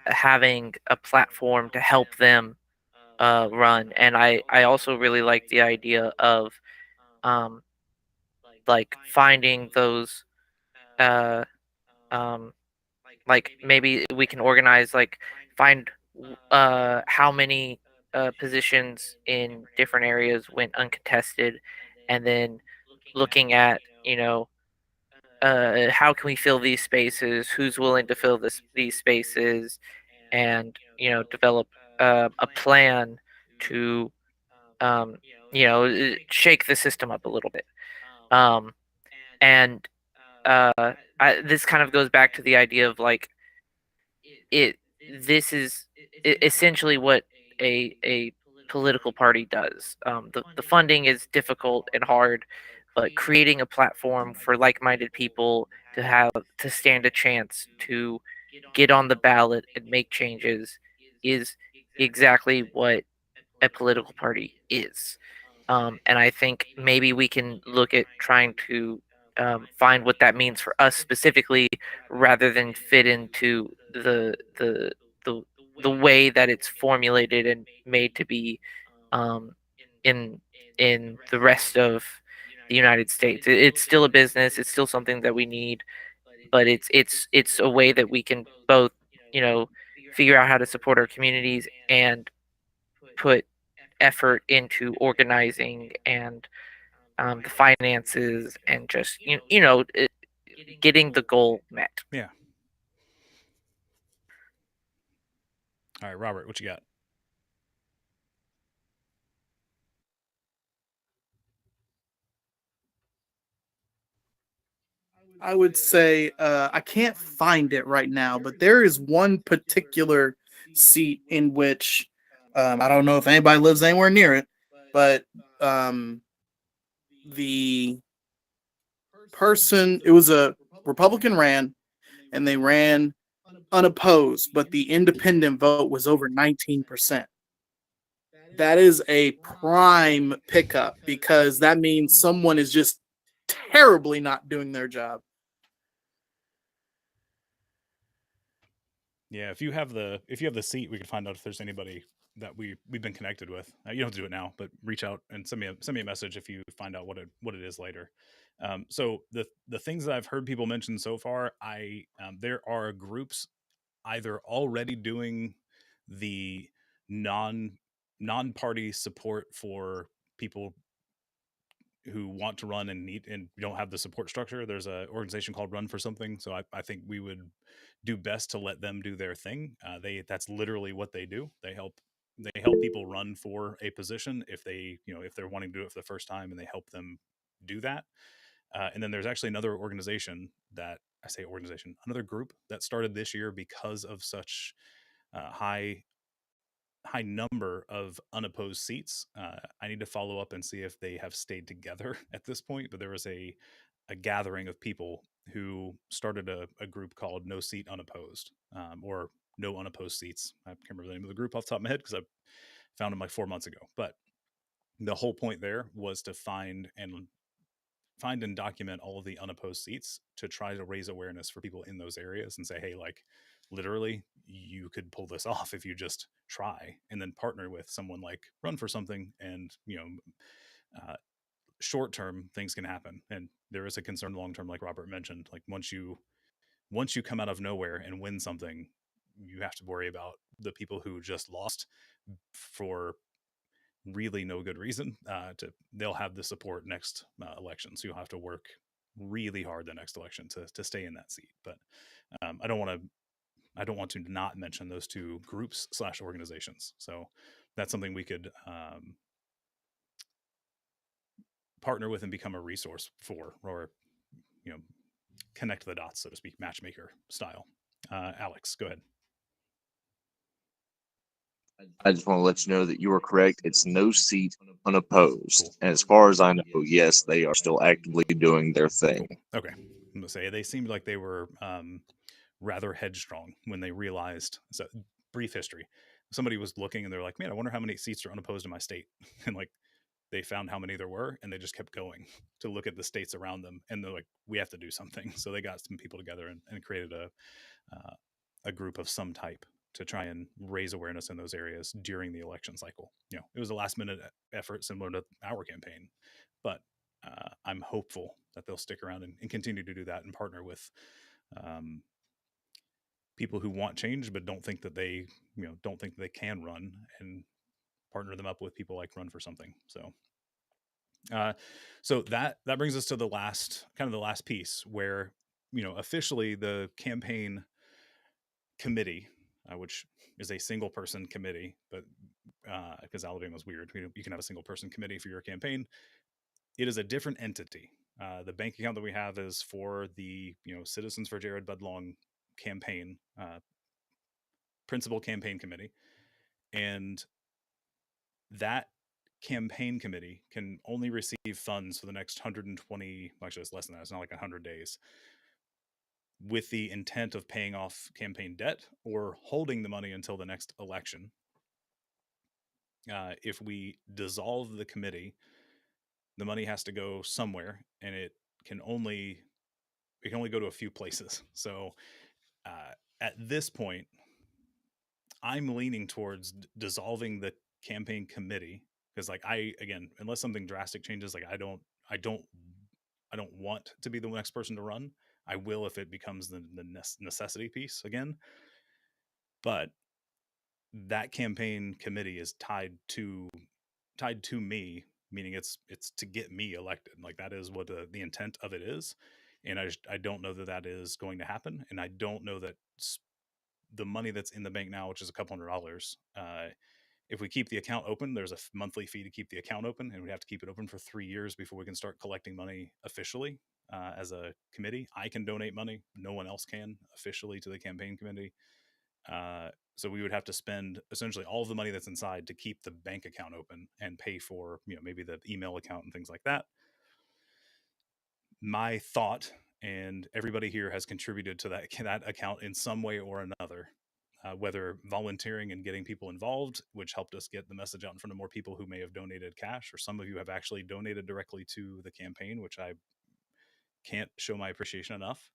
having a platform to help them run. And I also really like the idea of like finding those uh, like maybe we can organize, like find how many positions in different areas went uncontested, and then looking at, how can we fill these spaces, who's willing to fill these spaces, and develop a plan to shake the system up a little bit. And this kind of goes back to the idea of like it this is essentially what a political party does. The funding is difficult and hard, but creating a platform for like-minded people to stand a chance to get on the ballot and make changes is exactly what a political party is. And I think maybe we can look at trying to find what that means for us specifically, rather than fit into the the way that it's formulated and made to be um, in the rest of the United States. It's still a business. It's still something that we need, but it's a way that we can both, figure out how to support our communities and put effort into organizing and the finances, and just getting the goal met. Yeah. All right, Robert, what you got? I would say I can't find it right now, but there is one particular seat in which I don't know if anybody lives anywhere near it, but the person, it was a Republican ran, and they ran unopposed, but the independent vote was over 19%. That is a prime pickup, because that means someone is just terribly not doing their job. Yeah, if you have the seat, we can find out if there's anybody that we've been connected with. You don't have to do it now, but reach out and send me a message if you find out what it is later. So the things that I've heard people mention so far, there are groups either already doing the non-party support for people who want to run and don't have the support structure. There's an organization called Run for Something. So I think we would do best to let them do their thing. That's literally what they do. They help people run for a position if they're wanting to do it for the first time, and they help them do that. And then there's actually another organization another group that started this year because of such high high number of unopposed seats. I need to follow up and see if they have stayed together at this point, but there was a gathering of people who started a group called No Seat Unopposed, or No Unopposed Seats. I can't remember the name of the group off the top of my head because I found them like 4 months ago. But the whole point there was to find and document all of the unopposed seats to try to raise awareness for people in those areas and say, hey, like literally you could pull this off if you just try, and then partner with someone like Run for Something. And short term things can happen, and there is a concern long term, like Robert mentioned. Like once you come out of nowhere and win something, you have to worry about the people who just lost for really no good reason. They'll have the support next election, so you'll have to work really hard the next election to stay in that seat. But I don't want to not mention those two groups / organizations. So that's something we could partner with and become a resource for, or connect the dots, so to speak, matchmaker style. Alex, go ahead. I just want to let you know that you are correct. It's No Seat Unopposed. Cool. And as far as I know, yes, they are still actively doing their thing. Cool. Okay. I'm going to say they seemed like they were rather headstrong when they realized. So, brief history. Somebody was looking and they're like, man, I wonder how many seats are unopposed in my state. And like, they found how many there were, and they just kept going to look at the states around them. And they're like, we have to do something. So they got some people together and created a group of some type to try and raise awareness in those areas during the election cycle. It was a last minute effort similar to our campaign, but I'm hopeful that they'll stick around and continue to do that and partner with people who want change, but don't think that they can run, and partner them up with people like Run for Something. So that brings us to the last piece where, officially the campaign committee, which is a single person committee, but because Alabama's weird, you can have a single person committee for your campaign. It is a different entity. The bank account that we have is for the Citizens for Jared Budlong campaign, principal campaign committee, and that campaign committee can only receive funds for the next 120, actually it's less than that, it's not like 100 days, with the intent of paying off campaign debt or holding the money until the next election. If we dissolve the committee, the money has to go somewhere, and it can only go to a few places. So at this point, I'm leaning towards dissolving the campaign committee, because unless something drastic changes, like I don't want to be the next person to run. I will if it becomes the necessity piece again. But that campaign committee is tied to me, meaning it's to get me elected. Like that is what the intent of it is. And I don't know that is going to happen. And I don't know that the money that's in the bank now, which is a couple $100, if we keep the account open, there's a monthly fee to keep the account open, and we have to keep it open for 3 years before we can start collecting money officially as a committee. I can donate money. No one else can officially to the campaign committee. So we would have to spend essentially all of the money that's inside to keep the bank account open and pay for, maybe the email account and things like that. My thought, and everybody here has contributed to that account in some way or another, whether volunteering and getting people involved, which helped us get the message out in front of more people who may have donated cash, or some of you have actually donated directly to the campaign, which I can't show my appreciation enough.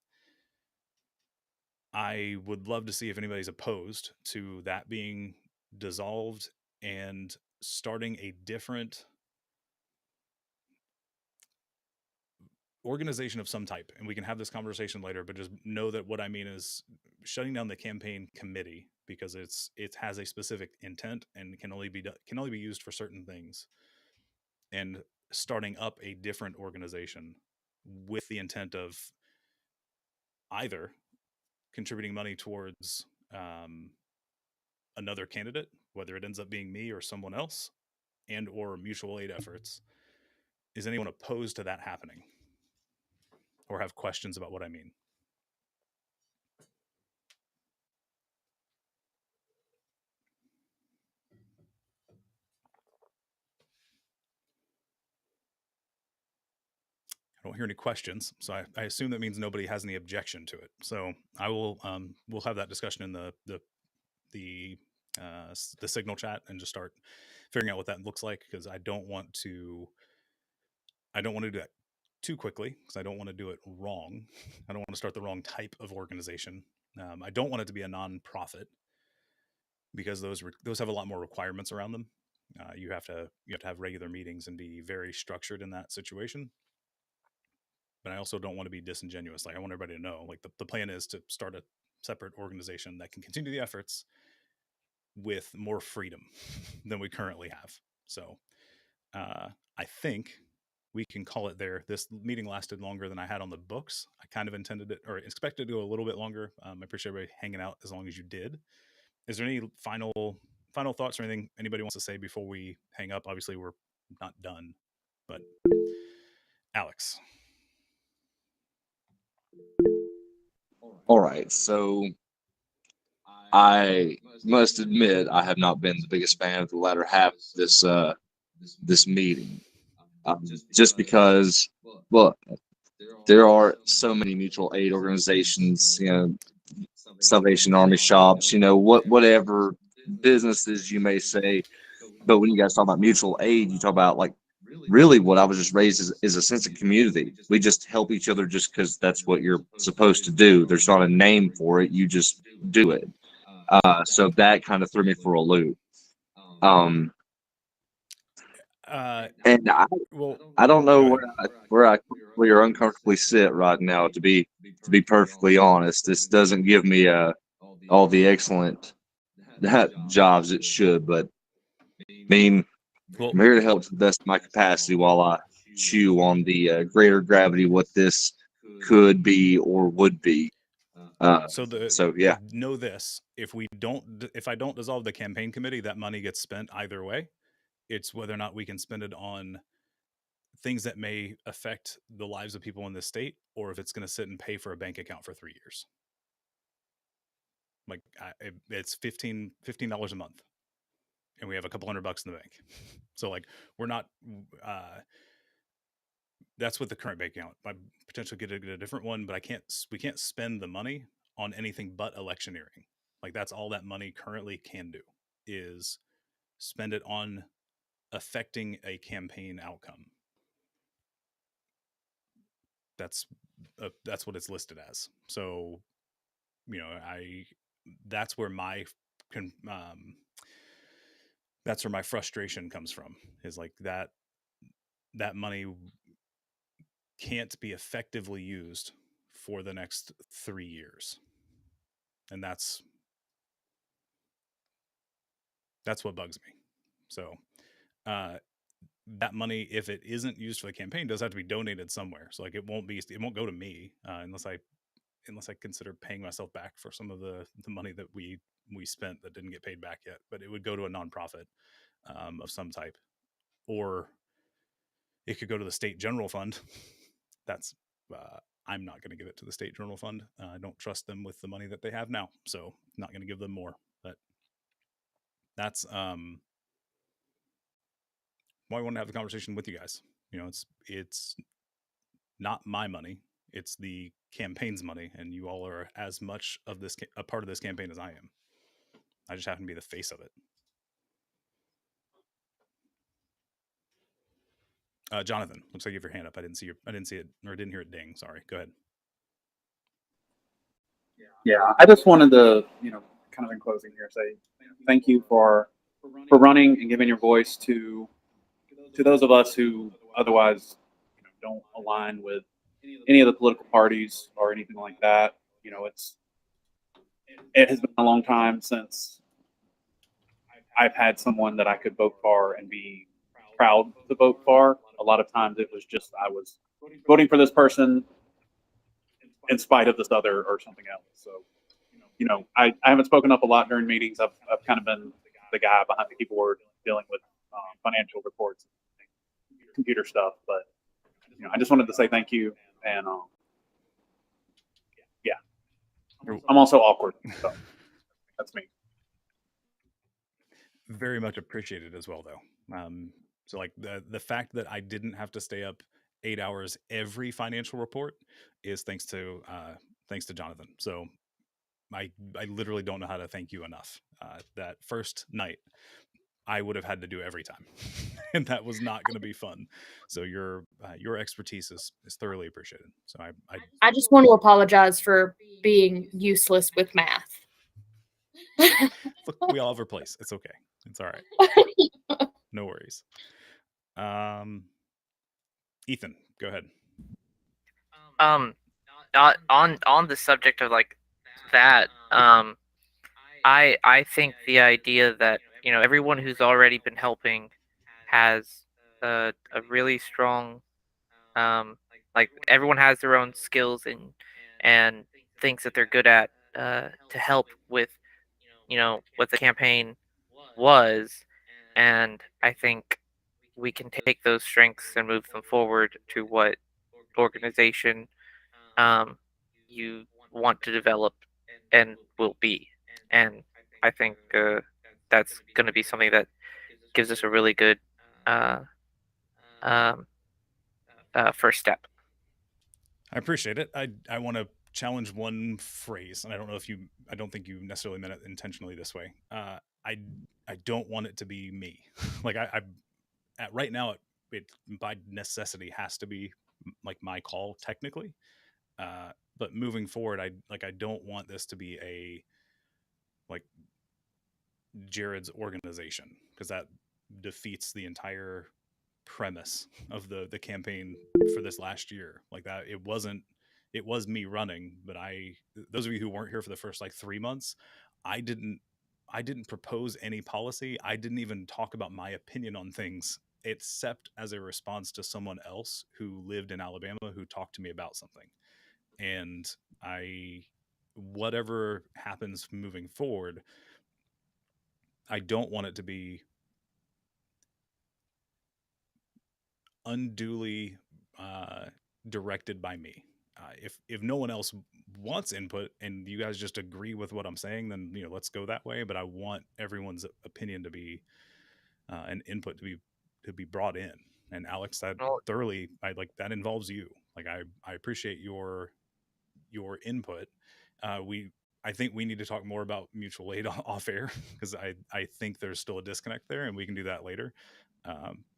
I would love to see if anybody's opposed to that being dissolved and starting a different organization of some type. And we can have this conversation later, but just know that what I mean is shutting down the campaign committee, because it has a specific intent and can only be used for certain things, and starting up a different organization with the intent of either contributing money towards another candidate, whether it ends up being me or someone else, and or mutual aid efforts. Is anyone opposed to that happening, or have questions about what I mean? don't hear any questions, so I assume that means nobody has any objection to it. So I will we'll have that discussion in the signal chat and just start figuring out what that looks like, because I don't want to do that too quickly, because I don't want to do it wrong. I don't want to start the wrong type of organization. I don't want it to be a nonprofit, because those have a lot more requirements around them. You have to have regular meetings and be very structured in that situation. But I also don't want to be disingenuous. Like, I want everybody to know, like, the plan is to start a separate organization that can continue the efforts with more freedom than we currently have. So I think we can call it there. This meeting lasted longer than I had on the books. I kind of intended it, or expected to go a little bit longer. I appreciate everybody hanging out as long as you did. Is there any final thoughts or anything anybody wants to say before we hang up? Obviously, we're not done, but Alex. All right, so I must admit I have not been the biggest fan of the latter half of this meeting, just because, well, there are so many mutual aid organizations, Salvation Army shops, whatever businesses you may say. But when you guys talk about mutual aid, you talk about, like, really what I was just raised is a sense of community. We just help each other just because that's what you're supposed to do. There's not a name for it. You just do it. So that kind of threw me for a loop. And I don't know where I comfortably or uncomfortably sit right now, to be perfectly honest. This doesn't give me all the excellent jobs it should, but I mean, I'm here to help to the best of my capacity while I chew on the greater gravity, what this could be or would be. So yeah. Know this: if I don't dissolve the campaign committee, that money gets spent either way. It's whether or not we can spend it on things that may affect the lives of people in this state, or if it's going to sit and pay for a bank account for 3 years. Like, it's $15 a month, and we have a couple $100 in the bank. So, like, we're not. That's with the current bank account. I potentially get a different one, but we can't spend the money on anything but electioneering. Like, that's all that money currently can do, is spend it on affecting a campaign outcome. That's what it's listed as. So, that's where my frustration comes from, is like that money can't be effectively used for the next 3 years. And that's what bugs me. So, that money, if it isn't used for the campaign, does have to be donated somewhere. So, like, it won't go to me unless I consider paying myself back for some of the money that we spent that didn't get paid back yet. But it would go to a nonprofit of some type, or it could go to the state general fund. That's I'm not going to give it to the state general fund. I don't trust them with the money that they have now, so not going to give them more. But that's why I want to have the conversation with you guys. It's not my money; it's the campaign's money, and you all are as much of a part of this campaign as I am. I just happen to be the face of it. Jonathan, looks like you have your hand up. I didn't see it, or didn't hear it ding. Sorry. Go ahead. Yeah, I just wanted to, kind of in closing here, say thank you for running and giving your voice to those of us who otherwise don't align with any of the political parties or anything like that. It has been a long time since I've had someone that I could vote for and be proud to vote for. A lot of times it was just I was voting for this person in spite of this other or something else. So, I haven't spoken up a lot during meetings. I've kind of been the guy behind the keyboard dealing with financial reports, and computer stuff. But I just wanted to say thank you, and yeah, I'm also awkward, so that's me. Very much appreciated as well, though. So, like, the fact that I didn't have to stay up 8 hours every financial report is thanks to Jonathan. So I literally don't know how to thank you enough. That first night, I would have had to do every time, and that was not going to be fun. So your expertise is thoroughly appreciated. So I just want to apologize for being useless with math. look, we all have our place. It's okay. It's all right. No worries. Ethan, go ahead. On the subject of like that, I think the idea that everyone who's already been helping has a really strong like everyone has their own skills and things that they're good at to help with what the campaign was, and I think we can take those strengths and move them forward to what organization you want to develop and will be. And I think that's going to be something that gives us a really good um, first step. I appreciate it. I want to challenge one phrase, and I don't think you necessarily meant it intentionally this way. I don't want it to be me. Like I at right now it by necessity has to be like my call technically. But moving forward, I don't want this to be a like Jared's organization, because that defeats the entire premise of the campaign for this last year. Like that, it was me running, but those of you who weren't here for the first like 3 months, I didn't propose any policy. I didn't even talk about my opinion on things, except as a response to someone else who lived in Alabama who talked to me about something. And whatever happens moving forward, I don't want it to be unduly directed by me. If no one else wants input and you guys just agree with what I'm saying, then let's go that way. But I want everyone's opinion to be and input to be brought in. And Alex, that thoroughly, that involves you. Like I appreciate your input. I think we need to talk more about mutual aid off air, because I think there's still a disconnect there, and we can do that later.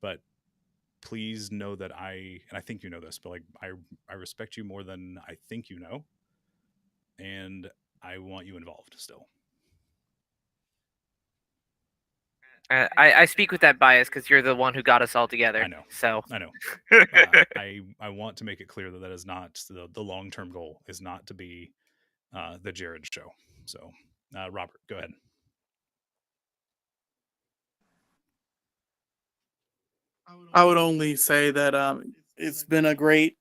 But please know that and I think you know this, but like I respect you more than I think you know, and I want you involved still. I speak with that bias because you're the one who got us all together. I know. So I know. I want to make it clear that is not the long-term goal. Is not to be the Jared show. So, Robert, go ahead. I would only say that it's been a great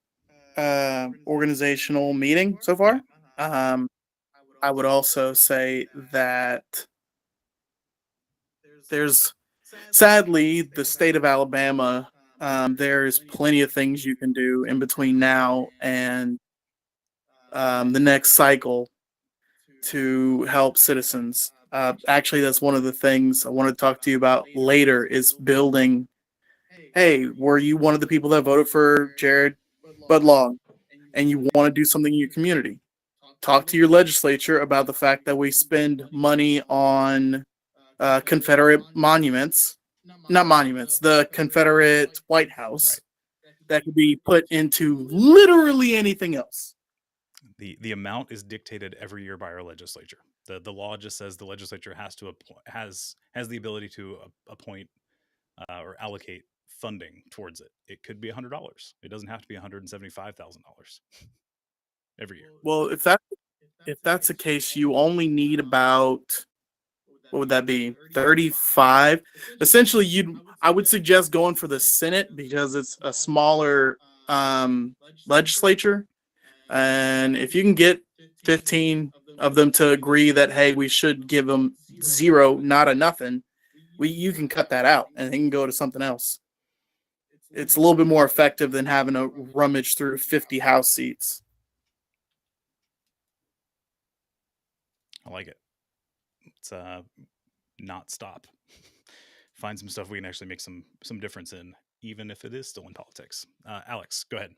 organizational meeting so far. I would also say that there's, sadly, the state of Alabama, there's plenty of things you can do in between now and the next cycle to help citizens. Actually, that's one of the things I want to talk to you about later is building. Hey, were you one of the people that voted for Jared Budlong and you want to do something in your community? Talk to your legislature about the fact that we spend money on Confederate monuments, not monuments, the Confederate White House, right, that could be put into literally anything else. The amount is dictated every year by our legislature. The law just says the legislature has the ability to appoint or allocate funding towards it. It could be $100. It doesn't have to be $175,000 every year. Well, if that's the case, you only need about, what would that be, 35? Essentially, I would suggest going for the Senate because it's a smaller legislature. And if you can get 15 of them to agree that, hey, we should give them 0, not a nothing, you can cut that out and they can go to something else. It's a little bit more effective than having to rummage through 50 House seats. I like it. It's not stop. Find some stuff we can actually make some difference in. even if it is still in politics. Alex, go ahead.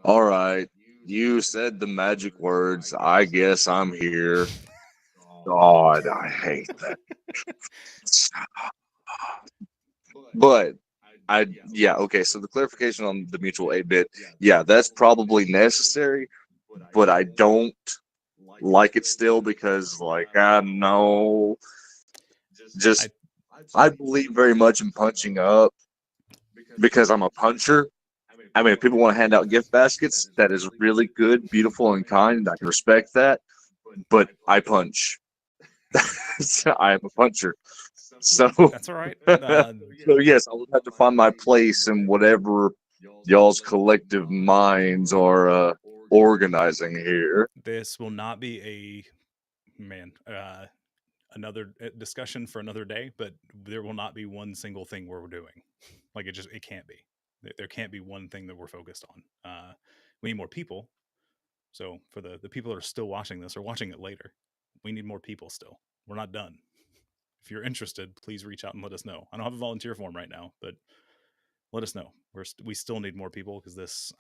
All right. You said the magic words. I guess I'm here. God, I hate that. But okay. So the clarification on the mutual aid bit, yeah, that's probably necessary, but I don't like it still because, like, I don't know, just I believe very much in punching up because I'm a puncher. I mean, if people want to hand out gift baskets, that is really good, beautiful, and kind. I can respect that, but I punch. I am a puncher. So That's all right. so yes, I would have to find my place in whatever y'all's collective minds are organizing here. This will not be another discussion for another day, but there will not be one single thing we're doing. Like it can't be. There can't be one thing that we're focused on. We need more people. So for the people that are still watching this or watching it later, we need more people still. We're not done. If you're interested, please reach out and let us know. I don't have a volunteer form right now, but let us know. We still need more people because this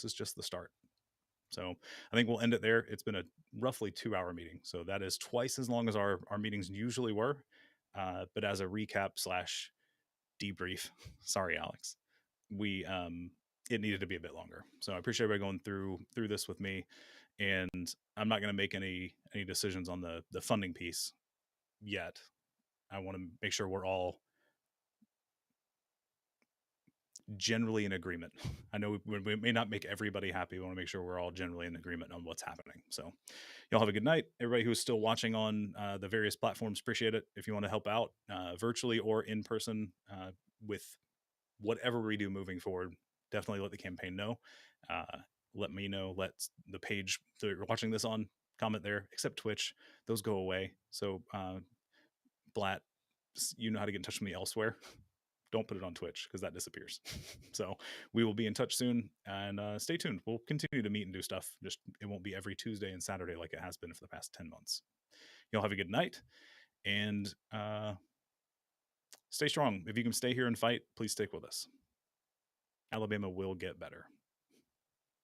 is just the start. So I think we'll end it there. It's been a roughly 2-hour meeting. So that is twice as long as our meetings usually were. But as a recap / debrief, sorry, Alex, it needed to be a bit longer. So I appreciate everybody going through this with me. And I'm not going to make any decisions on the funding piece yet. I want to make sure we're all generally in agreement. I know we may not make everybody happy. We want to make sure we're all generally in agreement on what's happening. So y'all have a good night. Everybody who's still watching on the various platforms, appreciate it. If you want to help out virtually or in person with whatever we do moving forward, definitely let the campaign know. Let me know. Let the page that you're watching this on comment there, except Twitch. Those go away. So Blatt, you know how to get in touch with me elsewhere. Don't put it on Twitch because that disappears. So we will be in touch soon, and stay tuned. We'll continue to meet and do stuff. Just it won't be every Tuesday and Saturday like it has been for the past 10 months. Y'all have a good night, and stay strong. If you can stay here and fight, please stick with us. Alabama will get better.